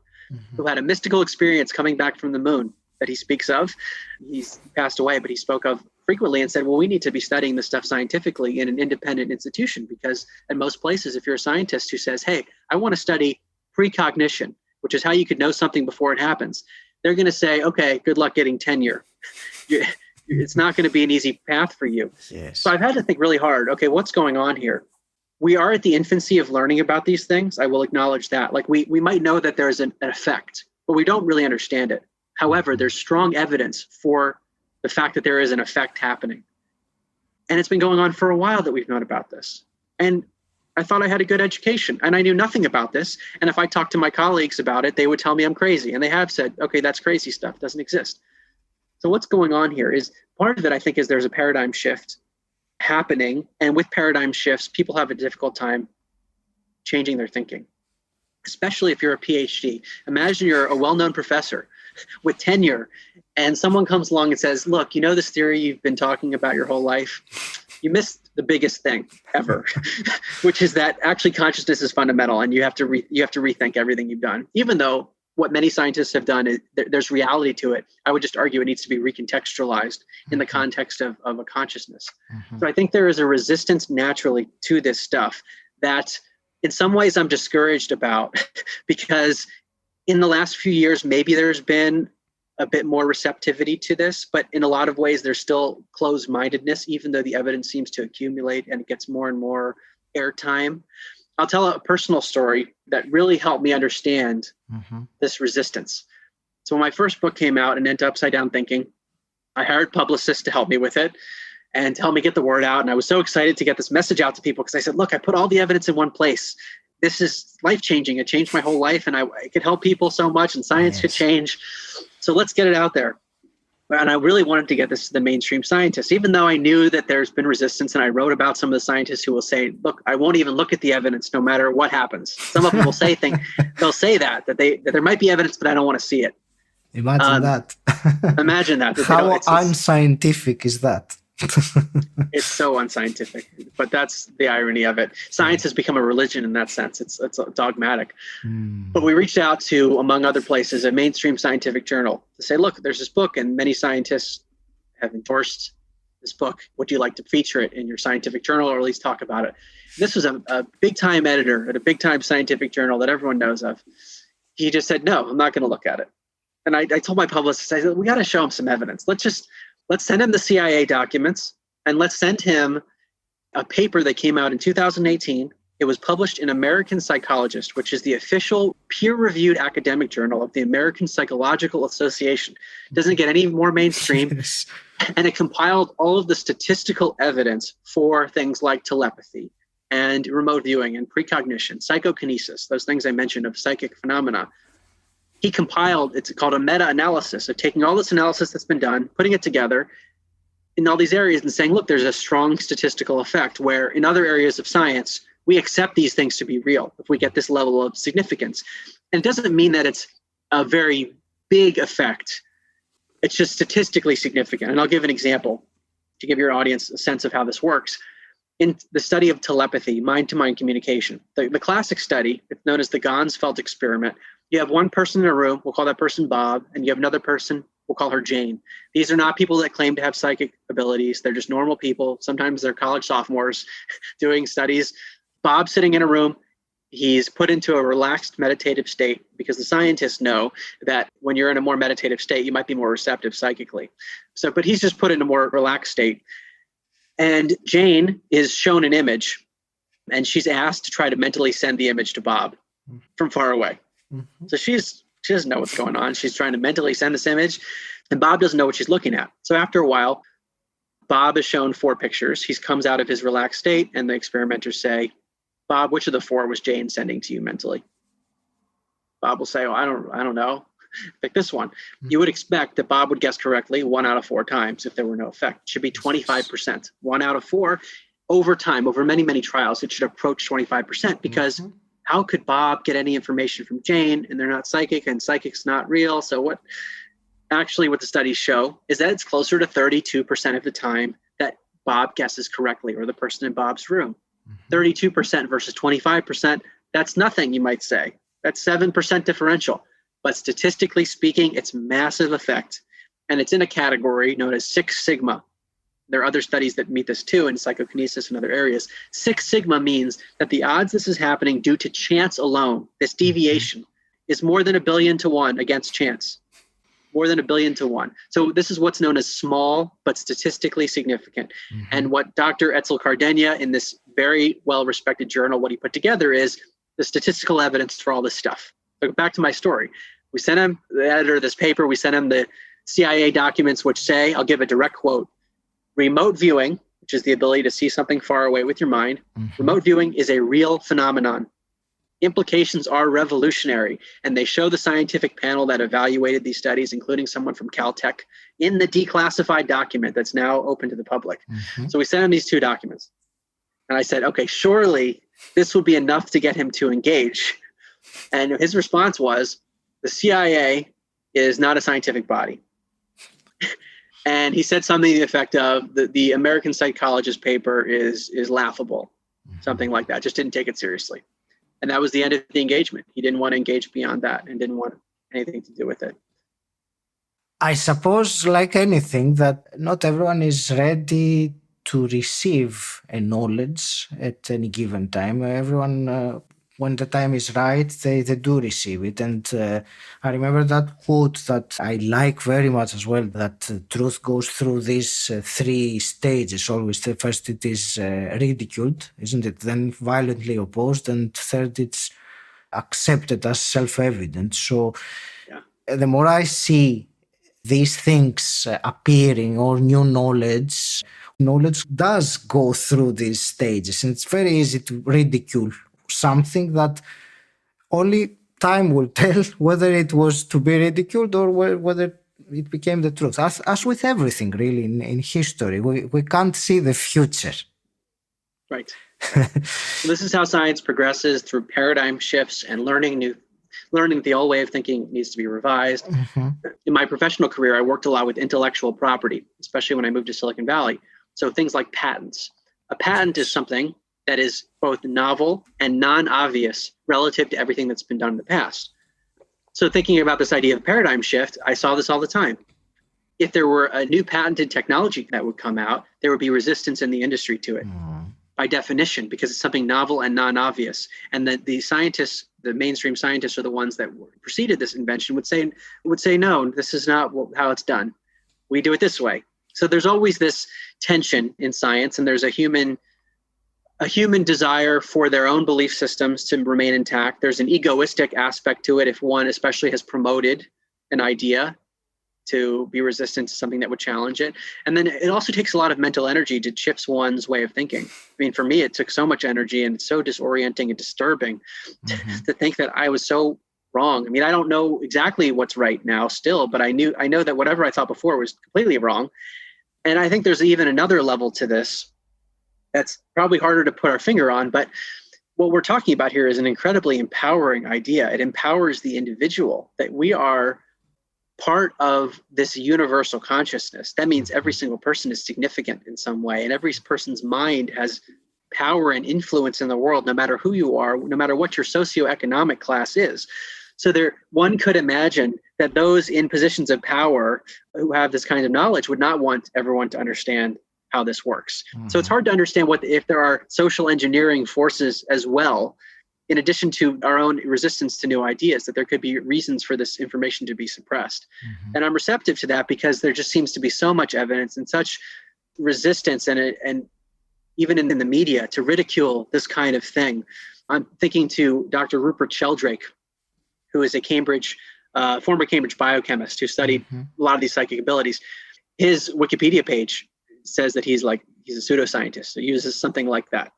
who had a mystical experience coming back from the moon that he speaks of. He's passed away, but he spoke of frequently and said, well, we need to be studying this stuff scientifically in an independent institution, because in most places, if you're a scientist who says, hey, I want to study precognition, which is how you could know something before it happens, they're going to say, okay, good luck getting tenure. It's not going to be an easy path for you. Yes. So I've had to think really hard, okay, what's going on here? We are at the infancy of learning about these things. I will acknowledge that. Like we might know that there's an effect, but we don't really understand it. However, there's strong evidence for the fact that there is an effect happening. And it's been going on for a while that we've known about this. And I thought I had a good education, and I knew nothing about this. And if I talked to my colleagues about it, they would tell me I'm crazy. And they have said, okay, that's crazy stuff, doesn't exist. So what's going on here is, part of it, I think, is there's a paradigm shift happening. And with paradigm shifts, people have a difficult time changing their thinking, especially if you're a PhD. Imagine you're a well-known professor with tenure, and someone comes along and says, look, you know this theory you've been talking about your whole life? You missed the biggest thing ever, which is that actually consciousness is fundamental, and you have to rethink everything you've done. Even though what many scientists have done is there's reality to it, I would just argue it needs to be recontextualized in the context of a consciousness. So I think there is a resistance naturally to this stuff that in some ways I'm discouraged about, because in the last few years, maybe there's been a bit more receptivity to this, but in a lot of ways, there's still closed-mindedness, even though the evidence seems to accumulate and it gets more and more airtime. I'll tell a personal story that really helped me understand this resistance. So when my first book came out, and Into Upside Down Thinking, I hired publicists to help me with it and to help me get the word out. And I was so excited to get this message out to people, because I said, look, I put all the evidence in one place. This is life-changing. It changed my whole life, and it could help people so much, and science could change. So let's get it out there. And I really wanted to get this to the mainstream scientists, even though I knew that there's been resistance. And I wrote about some of the scientists who will say, look, I won't even look at the evidence no matter what happens. Some of them will say they'll say that there might be evidence, but I don't want to see it. Imagine that. Imagine that. How unscientific is that? It's so unscientific, but that's the irony of it. Science has become a religion in that sense. It's dogmatic. But we reached out to, among other places, a mainstream scientific journal to say, look, there's this book, and many scientists have endorsed this book. Would you like to feature it in your scientific journal, or at least talk about it? This was a big-time editor at a big-time scientific journal that everyone knows of. He just said, no, I'm not going to look at it. And I told my publicist, I said, we got to show him some evidence. Let's send him the CIA documents, and let's send him a paper that came out in 2018. It was published in American Psychologist, which is the official peer-reviewed academic journal of the American Psychological Association. It doesn't get any more mainstream. Yes. And it compiled all of the statistical evidence for things like telepathy and remote viewing and precognition, psychokinesis, those things I mentioned of psychic phenomena. He compiled, it's called a meta-analysis, of taking all this analysis that's been done, putting it together in all these areas and saying, look, there's a strong statistical effect where in other areas of science, we accept these things to be real if we get this level of significance. And it doesn't mean that it's a very big effect. It's just statistically significant. And I'll give an example to give your audience a sense of how this works. In the study of telepathy, mind-to-mind communication, the classic study, it's known as the Gansfeld experiment. You have one person in a room, we'll call that person Bob, and you have another person, we'll call her Jane. These are not people that claim to have psychic abilities. They're just normal people. Sometimes they're college sophomores doing studies. Bob's sitting in a room. He's put into a relaxed meditative state because the scientists know that when you're in a more meditative state, you might be more receptive psychically. But he's just put in a more relaxed state. And Jane is shown an image, and she's asked to try to mentally send the image to Bob from far away. Mm-hmm. So she doesn't know what's going on. She's trying to mentally send this image, and Bob doesn't know what she's looking at. So after a while, Bob is shown 4 pictures. He comes out of his relaxed state, and the experimenters say, Bob, which of the 4 was Jane sending to you mentally? Bob will say, I don't know. Pick this one. Mm-hmm. You would expect that Bob would guess correctly 1 out of 4 times if there were no effect. It should be 25%. 1 out of 4. Over time, over many, many trials, it should approach 25% because how could Bob get any information from Jane, and they're not psychic, and psychic's not real? So what the studies show is that it's closer to 32% of the time that Bob guesses correctly, or the person in Bob's room. 32% versus 25%, that's nothing, you might say. That's 7% differential. But statistically speaking, it's massive effect. And it's in a category known as 6 sigma. There are other studies that meet this too in psychokinesis and other areas. 6 sigma means that the odds this is happening due to chance alone, this deviation, is more than 1 billion to 1 against chance. More than 1 billion to 1. So this is what's known as small, but statistically significant. Mm-hmm. And what Dr. Etzel Cardenia, in this very well-respected journal, what he put together is the statistical evidence for all this stuff. So back to my story. We sent him, the editor of this paper, we sent him the CIA documents which say, I'll give a direct quote, remote viewing, which is the ability to see something far away with your mind, remote viewing is a real phenomenon. Implications are revolutionary, and they show the scientific panel that evaluated these studies, including someone from Caltech, in the declassified document that's now open to the public. So we sent him these 2 documents. And I said, okay, surely this will be enough to get him to engage. And his response was, the CIA is not a scientific body. And he said something to the effect of, the American psychologist paper is laughable, something like that, just didn't take it seriously. And that was the end of the engagement. He didn't want to engage beyond that and didn't want anything to do with it. I suppose, like anything, that not everyone is ready to receive a knowledge at any given time. Everyone, when the time is right, they do receive it. And I remember that quote that I like very much as well, that truth goes through these 3 stages. Always, the first it is ridiculed, isn't it? Then violently opposed, and third it's accepted as self-evident. So the more I see these things appearing, or new knowledge does go through these stages. And it's very easy to ridicule something that only time will tell whether it was to be ridiculed or whether it became the truth. As with everything really in history, we can't see the future. Right. So this is how science progresses, through paradigm shifts and learning the old way of thinking needs to be revised. In my professional career, I worked a lot with intellectual property, especially when I moved to Silicon Valley. So things like patents. A patent is something that is both novel and non-obvious relative to everything that's been done in the past. So thinking about this idea of paradigm shift, I saw this all the time. If there were a new patented technology that would come out, there would be resistance in the industry to it. By definition, because it's something novel and non-obvious. And the scientists, the mainstream scientists, are the ones that preceded this invention would say, no, this is not how it's done. We do it this way. So there's always this tension in science, and there's a human desire for their own belief systems to remain intact. There's an egoistic aspect to it if one especially has promoted an idea to be resistant to something that would challenge it. And then it also takes a lot of mental energy to shift one's way of thinking. I mean, for me, it took so much energy, and it's so disorienting and disturbing to think that I was so wrong. I mean, I don't know exactly what's right now still, but I know that whatever I thought before was completely wrong. And I think there's even another level to this that's probably harder to put our finger on. But what we're talking about here is an incredibly empowering idea. It empowers the individual that we are part of this universal consciousness. That means every single person is significant in some way, and every person's mind has power and influence in the world, no matter who you are, no matter what your socioeconomic class is. So one could imagine that those in positions of power who have this kind of knowledge would not want everyone to understand how this works. So it's hard to understand if there are social engineering forces as well, in addition to our own resistance to new ideas, that there could be reasons for this information to be suppressed. And I'm receptive to that because there just seems to be so much evidence and such resistance and even in the media to ridicule this kind of thing. I'm thinking to Dr. Rupert Sheldrake, who is a former Cambridge biochemist who studied a lot of these psychic abilities. His Wikipedia page says that he's a pseudoscientist. So he uses something like that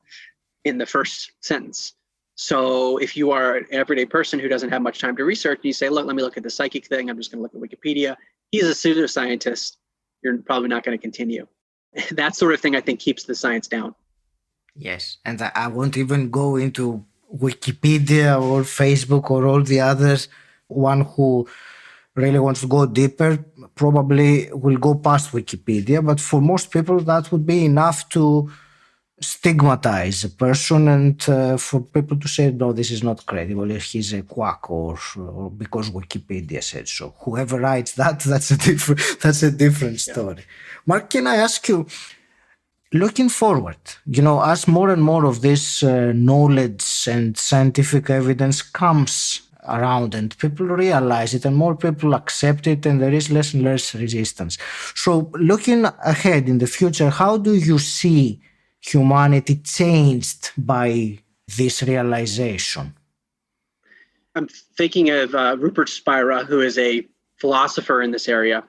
in the first sentence. So if you are an everyday person who doesn't have much time to research, and you say, look, let me look at the psychic thing. I'm just going to look at Wikipedia. He's a pseudoscientist. You're probably not going to continue. That sort of thing, I think, keeps the science down. Yes. And I won't even go into Wikipedia or Facebook or all the others. One who really wants to go deeper probably will go past Wikipedia. But for most people, that would be enough to stigmatize a person and for people to say, no, this is not credible, he's a quack, or because Wikipedia said so. Whoever writes that's a different story. Yeah. Mark, can I ask you, looking forward, as more and more of this knowledge and scientific evidence comes around and people realize it and more people accept it and there is less and less resistance. So looking ahead in the future, how do you see humanity changed by this realization? I'm thinking of Rupert Spira, who is a philosopher in this area.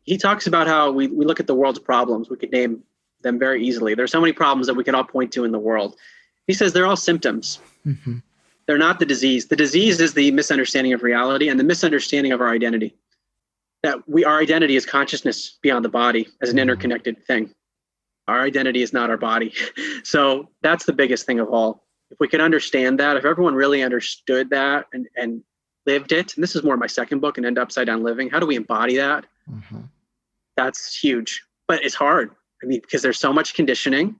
He talks about how we look at the world's problems. We could name them very easily. There's so many problems that we can all point to in the world. He says they're all symptoms. They're not the disease. The disease is the misunderstanding of reality and the misunderstanding of our identity. That our identity is consciousness beyond the body as an interconnected thing. Our identity is not our body. So that's the biggest thing of all. If we could understand that, if everyone really understood that and lived it, and this is more my second book, and End Upside Down Living, how do we embody that? That's huge, but it's hard. I mean, because there's so much conditioning.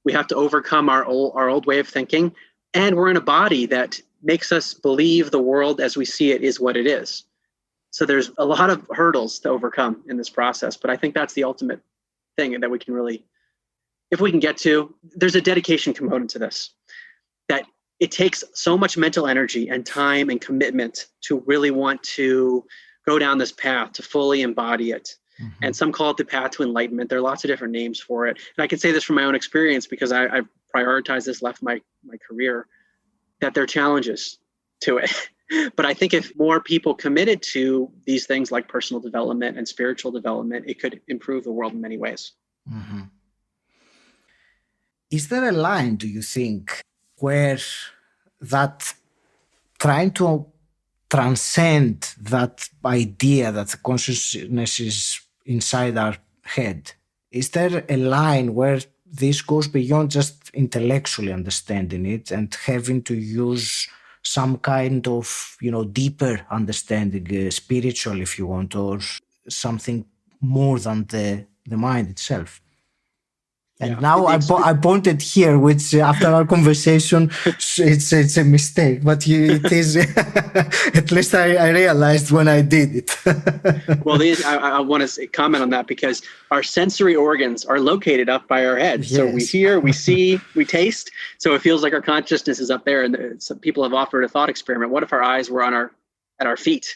We have to overcome our old way of thinking, and we're in a body that makes us believe the world as we see it is what it is. So there's a lot of hurdles to overcome in this process, but I think that's the ultimate thing that we can really, if we can get to, there's a dedication component to this, that it takes so much mental energy and time and commitment to really want to go down this path, to fully embody it. And some call it the path to enlightenment. There are lots of different names for it. And I can say this from my own experience because I've prioritized this, left my career, that there are challenges to it. But I think if more people committed to these things like personal development and spiritual development, it could improve the world in many ways. Is there a line, do you think, where that trying to transcend that idea that the consciousness is inside our head, is there a line where this goes beyond just intellectually understanding it and having to use some kind of, deeper understanding, spiritual, if you want, or something more than the mind itself? And now I pointed here, which after our conversation, it's a mistake, but it is, at least I realized when I did it. Well, I want to comment on that because our sensory organs are located up by our head. Yes. So we hear, we see, we taste. So it feels like our consciousness is up there. And some people have offered a thought experiment. What if our eyes were at our feet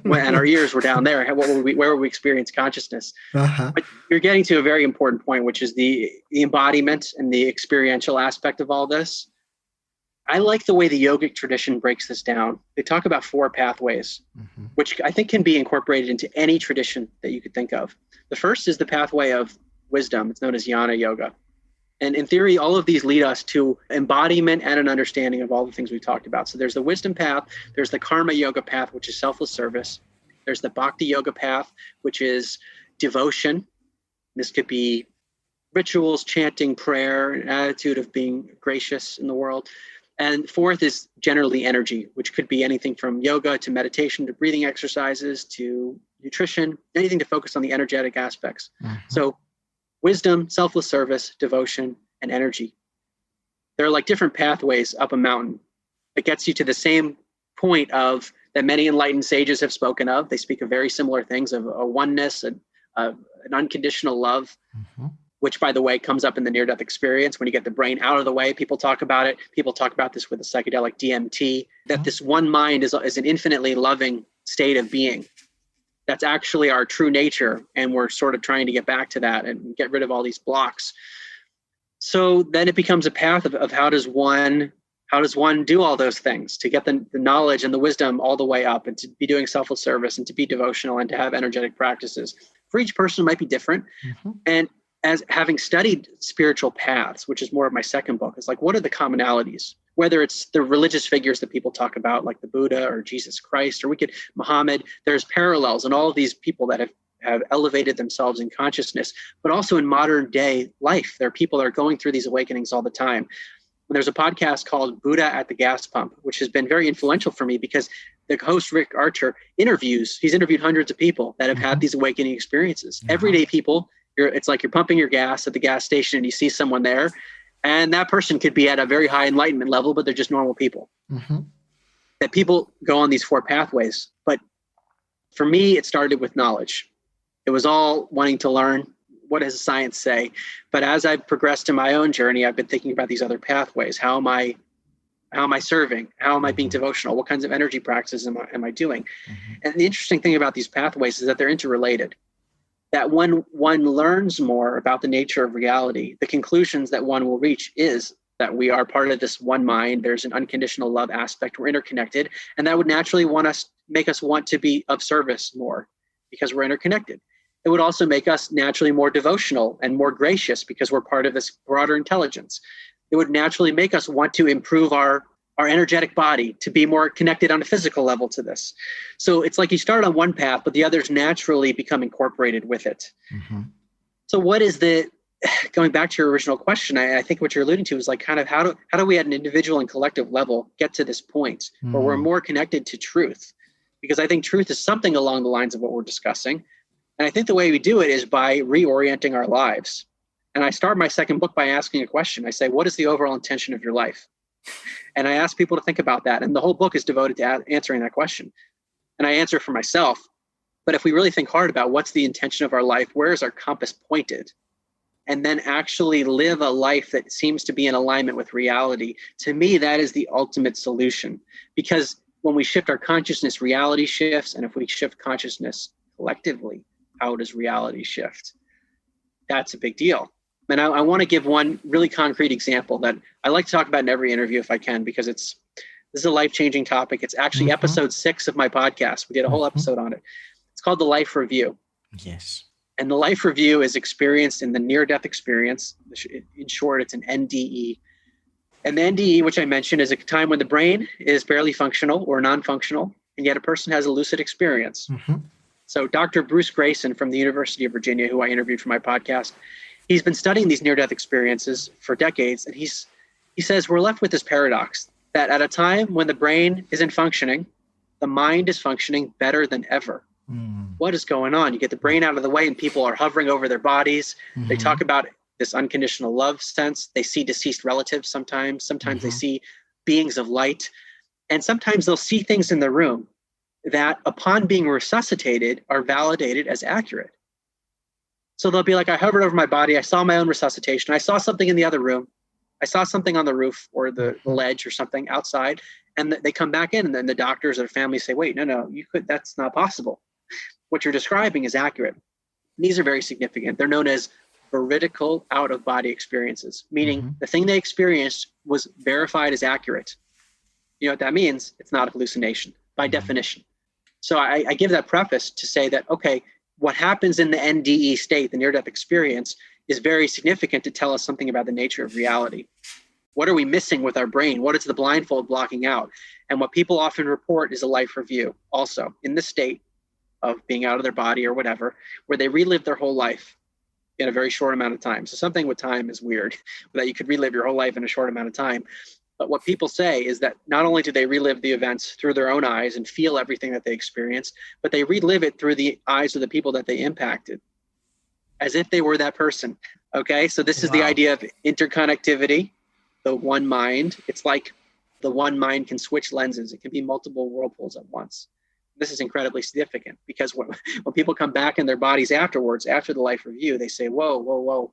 and our ears were down there? Where would we experience consciousness? But you're getting to a very important point, which is the embodiment and the experiential aspect of all this. I like the way the yogic tradition breaks this down. They talk about 4 pathways, which I think can be incorporated into any tradition that you could think of. The first is the pathway of wisdom. It's known as jnana yoga. And in theory, all of these lead us to embodiment and an understanding of all the things we've talked about. So there's the wisdom path, there's the karma yoga path, which is selfless service. There's the bhakti yoga path, which is devotion. This could be rituals, chanting, prayer, an attitude of being gracious in the world. And fourth is generally energy, which could be anything from yoga to meditation to breathing exercises to nutrition, anything to focus on the energetic aspects. So wisdom, selfless service, devotion, and energy. They're like different pathways up a mountain that gets you to the same point of that many enlightened sages have spoken of. They speak of very similar things, of a oneness, an unconditional love, which, by the way, comes up in the near-death experience. When you get the brain out of the way, people talk about it. People talk about this with the psychedelic DMT, that this one mind is an infinitely loving state of being. That's actually our true nature, and we're sort of trying to get back to that and get rid of all these blocks. So then it becomes a path of how does one do all those things to get the knowledge and the wisdom all the way up, and to be doing selfless service and to be devotional and to have energetic practices. For each person, it might be different. And as having studied spiritual paths, which is more of my second book, is like, what are the commonalities? Whether it's the religious figures that people talk about, like the Buddha or Jesus Christ, or Muhammad, there's parallels in all of these people that have elevated themselves in consciousness, but also in modern day life. There are people that are going through these awakenings all the time. And there's a podcast called Buddha at the Gas Pump, which has been very influential for me because the host, Rick Archer, he's interviewed hundreds of people that have had these awakening experiences. Everyday people, it's like you're pumping your gas at the gas station and you see someone there, and that person could be at a very high enlightenment level, but they're just normal people. That people go on these four pathways. But for me, it started with knowledge. It was all wanting to learn, what does science say? But as I've progressed in my own journey, I've been thinking about these other pathways. How am I serving? How am I being devotional? What kinds of energy practices am I doing? And the interesting thing about these pathways is that they're interrelated. That when one learns more about the nature of reality, the conclusions that one will reach is that we are part of this one mind. There's an unconditional love aspect. We're interconnected. And that would naturally make us want to be of service more because we're interconnected. It would also make us naturally more devotional and more gracious because we're part of this broader intelligence. It would naturally make us want to improve our energetic body to be more connected on a physical level to this. So it's like you start on one path, but the others naturally become incorporated with it. So what is going back to your original question, I think what you're alluding to is like kind of how do we at an individual and collective level get to this point where we're more connected to truth? Because I think truth is something along the lines of what we're discussing. And I think the way we do it is by reorienting our lives. And I start my second book by asking a question. I say, what is the overall intention of your life? And I ask people to think about that. And the whole book is devoted to answering that question. And I answer for myself. But if we really think hard about what's the intention of our life, where is our compass pointed? And then actually live a life that seems to be in alignment with reality, to me, that is the ultimate solution. Because when we shift our consciousness, reality shifts. And if we shift consciousness collectively, how does reality shift? That's a big deal. And I want to give one really concrete example that I like to talk about in every interview if I can, because this is a life-changing topic. It's actually episode 6 of my podcast. We did a whole episode on it. It's called The Life Review. Yes. And the life review is experienced in the near-death experience. In short, it's an NDE. And the NDE, which I mentioned, is a time when the brain is barely functional or non-functional, and yet a person has a lucid experience. So Dr. Bruce Grayson from the University of Virginia, who I interviewed for my podcast, he's been studying these near-death experiences for decades, and he says we're left with this paradox that at a time when the brain isn't functioning, the mind is functioning better than ever. What is going on? You get the brain out of the way and people are hovering over their bodies. They talk about this unconditional love sense. They see deceased relatives sometimes. Sometimes they see beings of light. And sometimes they'll see things in the room that upon being resuscitated are validated as accurate. So they'll be like, I hovered over my body. I saw my own resuscitation. I saw something in the other room. I saw something on the roof or the ledge or something outside. And they come back in, and then the doctors or family say, wait, no, that's not possible. What you're describing is accurate. And these are very significant. They're known as veridical out-of-body experiences, meaning the thing they experienced was verified as accurate. You know what that means? It's not a hallucination by definition. So I give that preface to say that, okay, what happens in the NDE state, the near-death experience, is very significant to tell us something about the nature of reality. What are we missing with our brain? What is the blindfold blocking out? And what people often report is a life review also in the state of being out of their body or whatever, where they relive their whole life in a very short amount of time. So something with time is weird, that you could relive your whole life in a short amount of time. But what people say is that not only do they relive the events through their own eyes and feel everything that they experienced, but they relive it through the eyes of the people that they impacted, as if they were that person. Okay, so this is the idea of interconnectivity, the one mind. It's like the one mind can switch lenses. It can be multiple whirlpools at once. This is incredibly significant because when people come back in their bodies afterwards, after the life review, they say, whoa,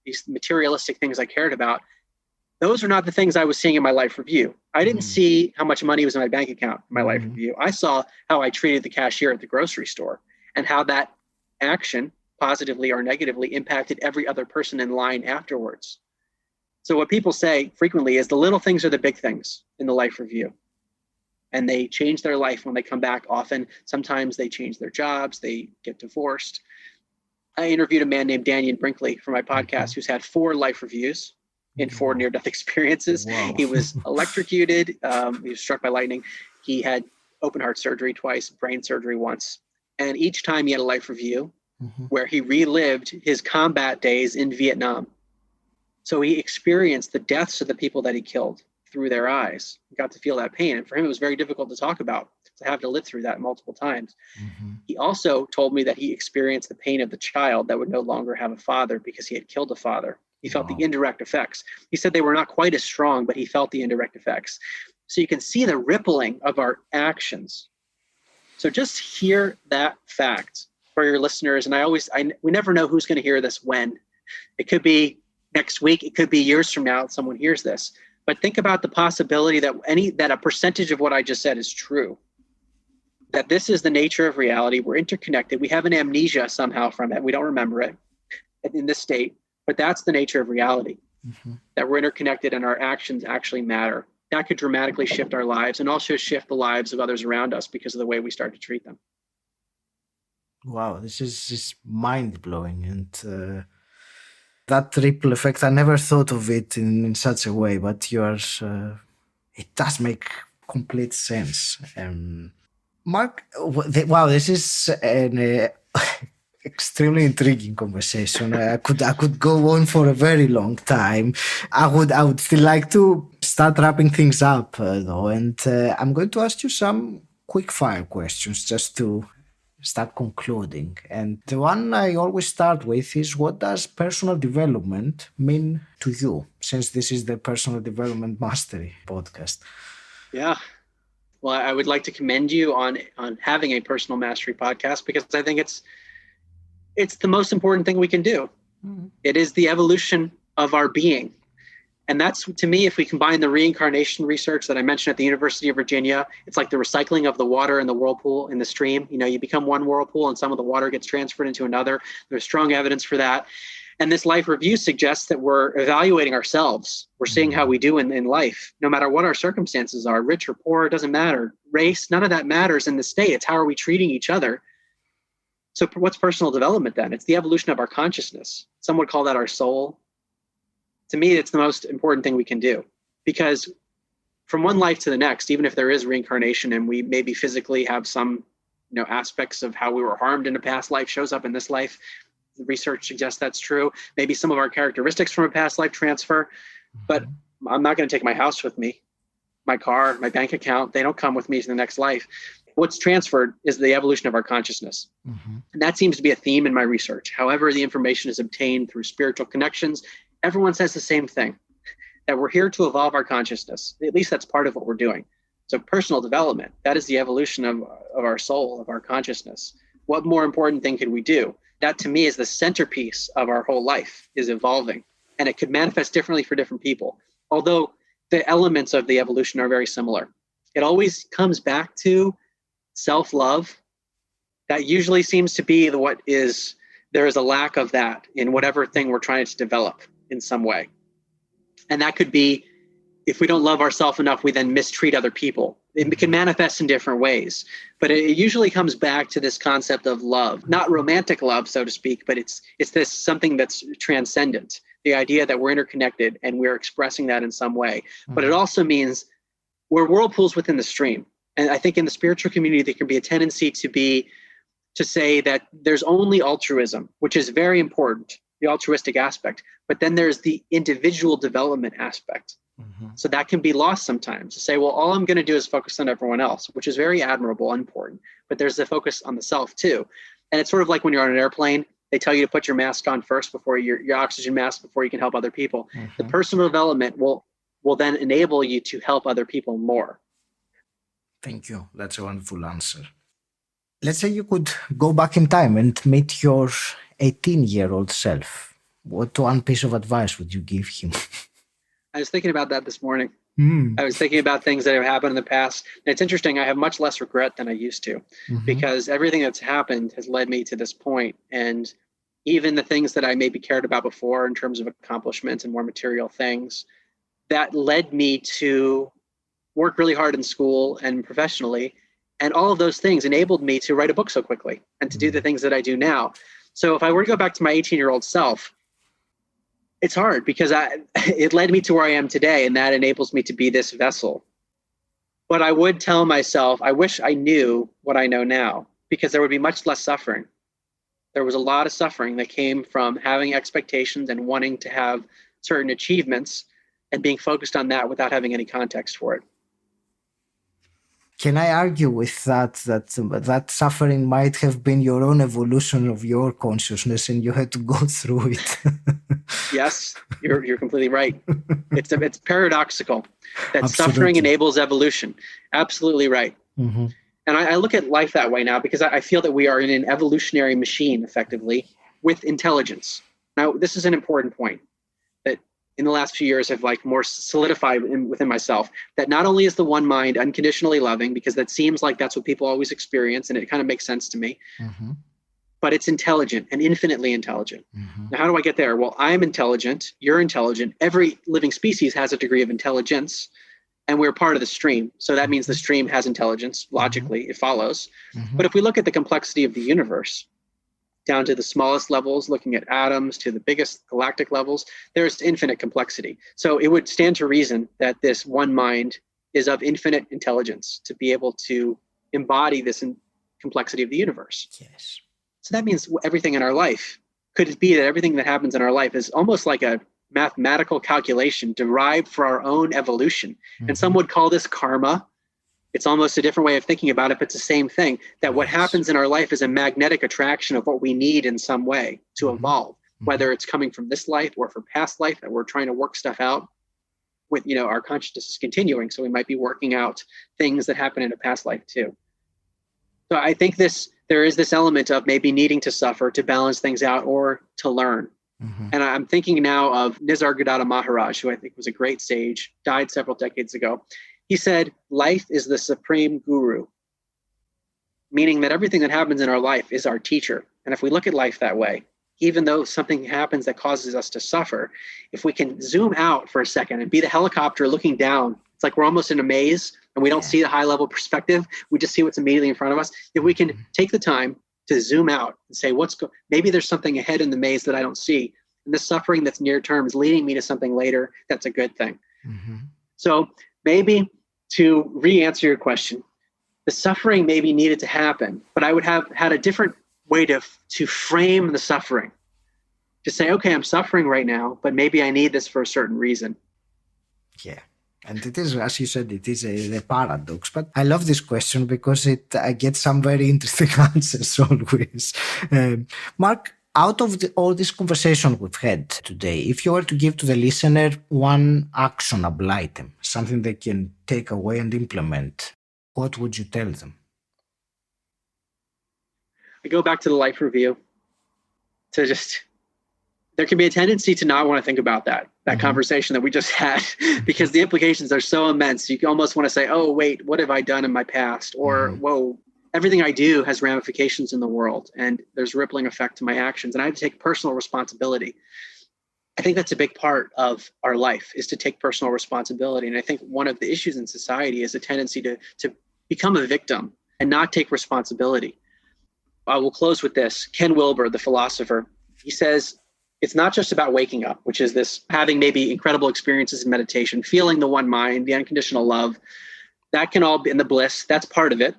these materialistic things I cared about, those are not the things I was seeing in my life review. I didn't see how much money was in my bank account in my life review. I saw how I treated the cashier at the grocery store and how that action, positively or negatively, impacted every other person in line afterwards. So what people say frequently is the little things are the big things in the life review. And they change their life when they come back often. Sometimes they change their jobs, they get divorced. I interviewed a man named Daniel Brinkley for my podcast who's had 4 life reviews in 4 near-death experiences. Wow. He was electrocuted. He was struck by lightning. He had open heart surgery twice, brain surgery once. And each time he had a life review where he relived his combat days in Vietnam. So he experienced the deaths of the people that he killed through their eyes. He got to feel that pain. And for him, it was very difficult to talk about, to have to live through that multiple times. He also told me that he experienced the pain of the child that would no longer have a father because he had killed a father. He felt the indirect effects. He said they were not quite as strong, but he felt the indirect effects. So you can see the rippling of our actions. So just hear that fact for your listeners. And we never know who's going to hear this when. It could be next week. It could be years from now that someone hears this. But think about the possibility that a percentage of what I just said is true. That this is the nature of reality. We're interconnected. We have an amnesia somehow from it. We don't remember it in this state. But that's the nature of reality, that we're interconnected and our actions actually matter. That could dramatically shift our lives and also shift the lives of others around us because of the way we start to treat them. Wow, this is just mind-blowing. And that ripple effect, I never thought of it in such a way, but it does make complete sense. Mark, wow, this is an extremely intriguing conversation. I could go on for a very long time. I would still like to start wrapping things up though, and I'm going to ask you some quick fire questions just to start concluding. And the one I always start with is, what does personal development mean to you? Since this is the Personal Development Mastery podcast. Yeah. Well, I would like to commend you on having a personal mastery podcast because I think it's the most important thing we can do. It is the evolution of our being. And that's, to me, if we combine the reincarnation research that I mentioned at the University of Virginia, it's like the recycling of the water in the whirlpool in the stream. You become one whirlpool and some of the water gets transferred into another. There's strong evidence for that. And this life review suggests that we're evaluating ourselves. We're seeing how we do in life, no matter what our circumstances are, rich or poor, it doesn't matter. Race, none of that matters in the state. It's how are we treating each other. So what's personal development then? It's the evolution of our consciousness. Some would call that our soul. To me, it's the most important thing we can do, because from one life to the next, even if there is reincarnation and we maybe physically have some aspects of how we were harmed in a past life shows up in this life, the research suggests that's true. Maybe some of our characteristics from a past life transfer, but I'm not going to take my house with me, my car, my bank account. They don't come with me to the next life. What's transferred is the evolution of our consciousness. And that seems to be a theme in my research. However, the information is obtained through spiritual connections. Everyone says the same thing, that we're here to evolve our consciousness. At least that's part of what we're doing. So personal development, that is the evolution of our soul, of our consciousness. What more important thing could we do? That to me is the centerpiece of our whole life, is evolving. And it could manifest differently for different people. Although the elements of the evolution are very similar. It always comes back to self-love. That usually seems to be there is a lack of that in whatever thing we're trying to develop in some way. And that could be, if we don't love ourselves enough, we then mistreat other people. It can manifest in different ways, but it usually comes back to this concept of love, not romantic love, so to speak, but it's this something that's transcendent, the idea that we're interconnected and we're expressing that in some way. But it also means we're whirlpools within the stream. And I think in the spiritual community, there can be a tendency to say that there's only altruism, which is very important, the altruistic aspect, but then there's the individual development aspect. So that can be lost sometimes to say, well, all I'm going to do is focus on everyone else, which is very admirable and important. But there's the focus on the self too. And it's sort of like when you're on an airplane, they tell you to put your mask on first before your oxygen mask before you can help other people. The personal development will then enable you to help other people more. Thank you. That's a wonderful answer. Let's say you could go back in time and meet your 18-year-old self. What one piece of advice would you give him? I was thinking about that this morning. I was thinking about things that have happened in the past. And it's interesting. I have much less regret than I used to because everything that's happened has led me to this point. And even the things that I maybe cared about before in terms of accomplishments and more material things, that led me to work really hard in school and professionally. And all of those things enabled me to write a book so quickly and to do the things that I do now. So if I were to go back to my 18-year-old self, it's hard because it led me to where I am today, and that enables me to be this vessel. But I would tell myself, I wish I knew what I know now, because there would be much less suffering. There was a lot of suffering that came from having expectations and wanting to have certain achievements and being focused on that without having any context for it. Can I argue with that suffering might have been your own evolution of your consciousness and you had to go through it? Yes, you're completely right. It's paradoxical that Absolutely. Suffering enables evolution. Absolutely right. Mm-hmm. And I look at life that way now because I feel that we are in an evolutionary machine, effectively, with intelligence. Now, this is an important point that in the last few years have more solidified within myself, that not only is the one mind unconditionally loving, because that seems like that's what people always experience, and it kind of makes sense to me, but it's intelligent and infinitely intelligent. Now, how do I get there? Well, I'm intelligent, you're intelligent, every living species has a degree of intelligence, and we're part of the stream. So that means the stream has intelligence. Logically, it follows. But if we look at the complexity of the universe, down to the smallest levels, looking at atoms to the biggest galactic levels, there's infinite complexity. So it would stand to reason that this one mind is of infinite intelligence to be able to embody this complexity of the universe. Yes. So that means everything in our life, could it be that everything that happens in our life is almost like a mathematical calculation derived for our own evolution? And some would call this karma. It's almost a different way of thinking about it, but it's the same thing, that what happens in our life is a magnetic attraction of what we need in some way to evolve, whether it's coming from this life or from past life, that we're trying to work stuff out with, our consciousness is continuing. So we might be working out things that happen in a past life too. So I think there is this element of maybe needing to suffer to balance things out or to learn. And I'm thinking now of Nisargadatta Maharaj, who I think was a great sage, died several decades ago. He said, life is the supreme guru, meaning that everything that happens in our life is our teacher. And if we look at life that way, even though something happens that causes us to suffer, if we can zoom out for a second and be the helicopter looking down, it's like we're almost in a maze and we don't see the high level perspective. We just see what's immediately in front of us. If we can take the time to zoom out and say, maybe there's something ahead in the maze that I don't see. And the suffering that's near term is leading me to something later. That's a good thing. So maybe to re-answer your question, the suffering maybe needed to happen, but I would have had a different way to frame the suffering. To say, okay, I'm suffering right now, but maybe I need this for a certain reason. Yeah. And it is, as you said, it is a paradox. But I love this question because I get some very interesting answers always. Mark, out of all this conversation we've had today, if you were to give to the listener one actionable item, something they can take away and implement, what would you tell them? I go back to the life review to there can be a tendency to not want to think about that conversation that we just had because the implications are so immense. You almost want to say, oh, wait, what have I done in my past? Or, whoa, everything I do has ramifications in the world and there's rippling effect to my actions. And I have to take personal responsibility. I think that's a big part of our life, is to take personal responsibility. And I think one of the issues in society is a tendency to become a victim and not take responsibility. I will close with this. Ken Wilber, the philosopher, he says, it's not just about waking up, which is this having maybe incredible experiences in meditation, feeling the one mind, the unconditional love. That can all be in the bliss. That's part of it.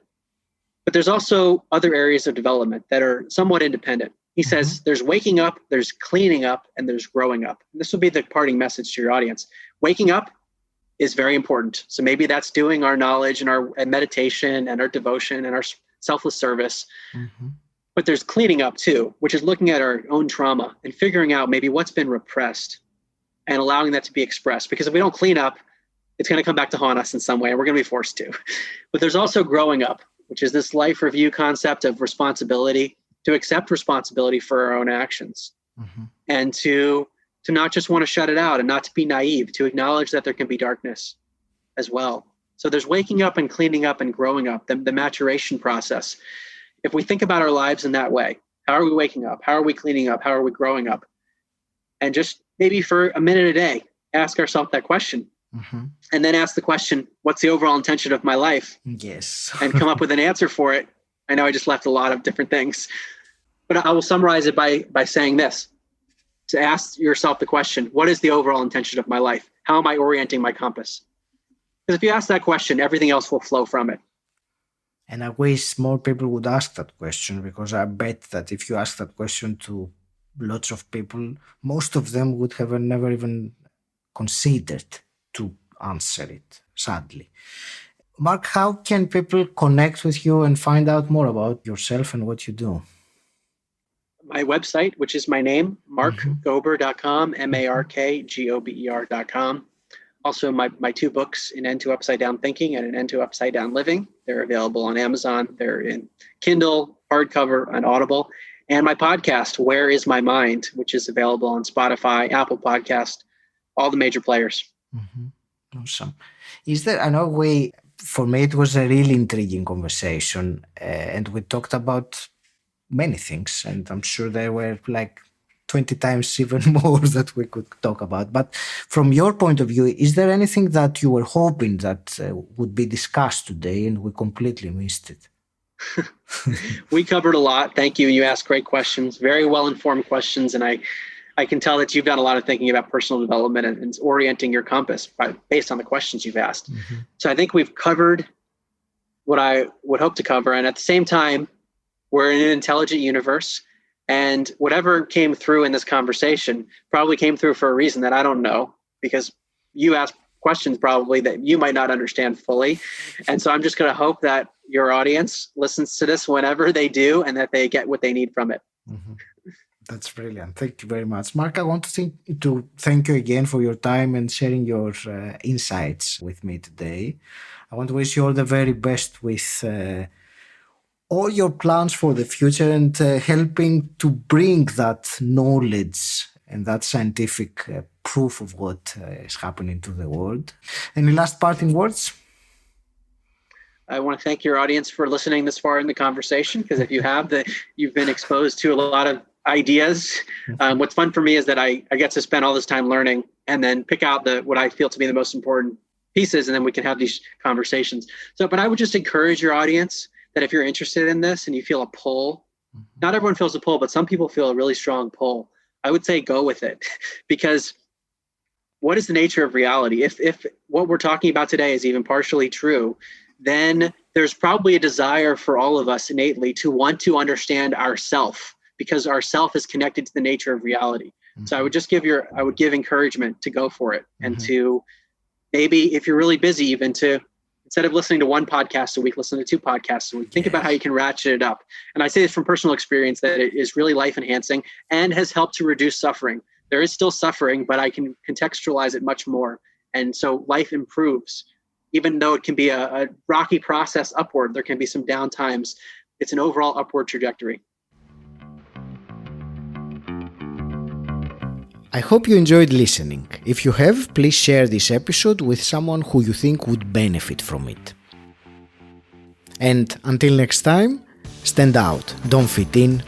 But there's also other areas of development that are somewhat independent. He says there's waking up, there's cleaning up, and there's growing up. And this will be the parting message to your audience. Waking up is very important. So maybe that's doing our knowledge and our meditation and our devotion and our selfless service. Mm-hmm. But there's cleaning up too, which is looking at our own trauma and figuring out maybe what's been repressed and allowing that to be expressed. Because if we don't clean up, it's going to come back to haunt us in some way, and we're going to be forced to. But there's also growing up, which is this life review concept of responsibility, to accept responsibility for our own actions, mm-hmm. and to not just want to shut it out and not to be naive, to acknowledge that there can be darkness as well. So there's waking up and cleaning up and growing up, the maturation process. If we think about our lives in that way, how are we waking up? How are we cleaning up? How are we growing up? And just maybe for a minute a day, ask ourselves that question. Mm-hmm. And then ask the question, what's the overall intention of my life? Yes. And come up with an answer for it. I know I just left a lot of different things, but I will summarize it by saying this. To ask yourself the question, what is the overall intention of my life? How am I orienting my compass? Because if you ask that question, everything else will flow from it. And I wish more people would ask that question, because I bet that if you ask that question to lots of people, most of them would have never even considered to answer it, sadly. Mark, how can people connect with you and find out more about yourself and what you do? My website, which is my name, markgober.com, markgober.com. Also, my two books, An End to Upside Down Thinking and An End to Upside Down Living. They're available on Amazon. They're in Kindle, hardcover, and Audible. And my podcast, Where Is My Mind, which is available on Spotify, Apple Podcast, all the major players. Mm-hmm. Awesome. Is there another way? For me, it was a really intriguing conversation, and we talked about many things, and I'm sure there were like 20 times even more that we could talk about. But from your point of view, is there anything that you were hoping that would be discussed today and we completely missed it? We covered a lot. Thank you. You asked great questions, very well-informed questions. And I can tell that you've done a lot of thinking about personal development and orienting your compass based on the questions you've asked. Mm-hmm. So I think we've covered what I would hope to cover. And at the same time, we're in an intelligent universe, and whatever came through in this conversation probably came through for a reason that I don't know, because you asked questions probably that you might not understand fully. And so I'm just going to hope that your audience listens to this whenever they do, and that they get what they need from it. Mm-hmm. That's brilliant. Thank you very much. Mark, I want to thank you again for your time and sharing your insights with me today. I want to wish you all the very best with all your plans for the future, and helping to bring that knowledge and that scientific proof of what is happening to the world. Any last parting words? I want to thank your audience for listening this far in the conversation, because if you have, you've been exposed to a lot of ideas. What's fun for me is that I get to spend all this time learning and then pick out what I feel to be the most important pieces, and then we can have these conversations. But I would just encourage your audience that if you're interested in this and you feel a pull, not everyone feels a pull, but some people feel a really strong pull. I would say go with it, because what is the nature of reality? If what we're talking about today is even partially true, then there's probably a desire for all of us innately to want to understand ourself, because ourself is connected to the nature of reality. Mm-hmm. So I would just give encouragement to go for it, and to maybe, if you're really busy, even to, instead of listening to one podcast a week, listen to 2 podcasts a week. Think about how you can ratchet it up. And I say this from personal experience, that it is really life enhancing and has helped to reduce suffering. There is still suffering, but I can contextualize it much more. And so life improves. Even though it can be a rocky process upward, there can be some down times. It's an overall upward trajectory. I hope you enjoyed listening. If you have, please share this episode with someone who you think would benefit from it. And until next time, stand out, don't fit in,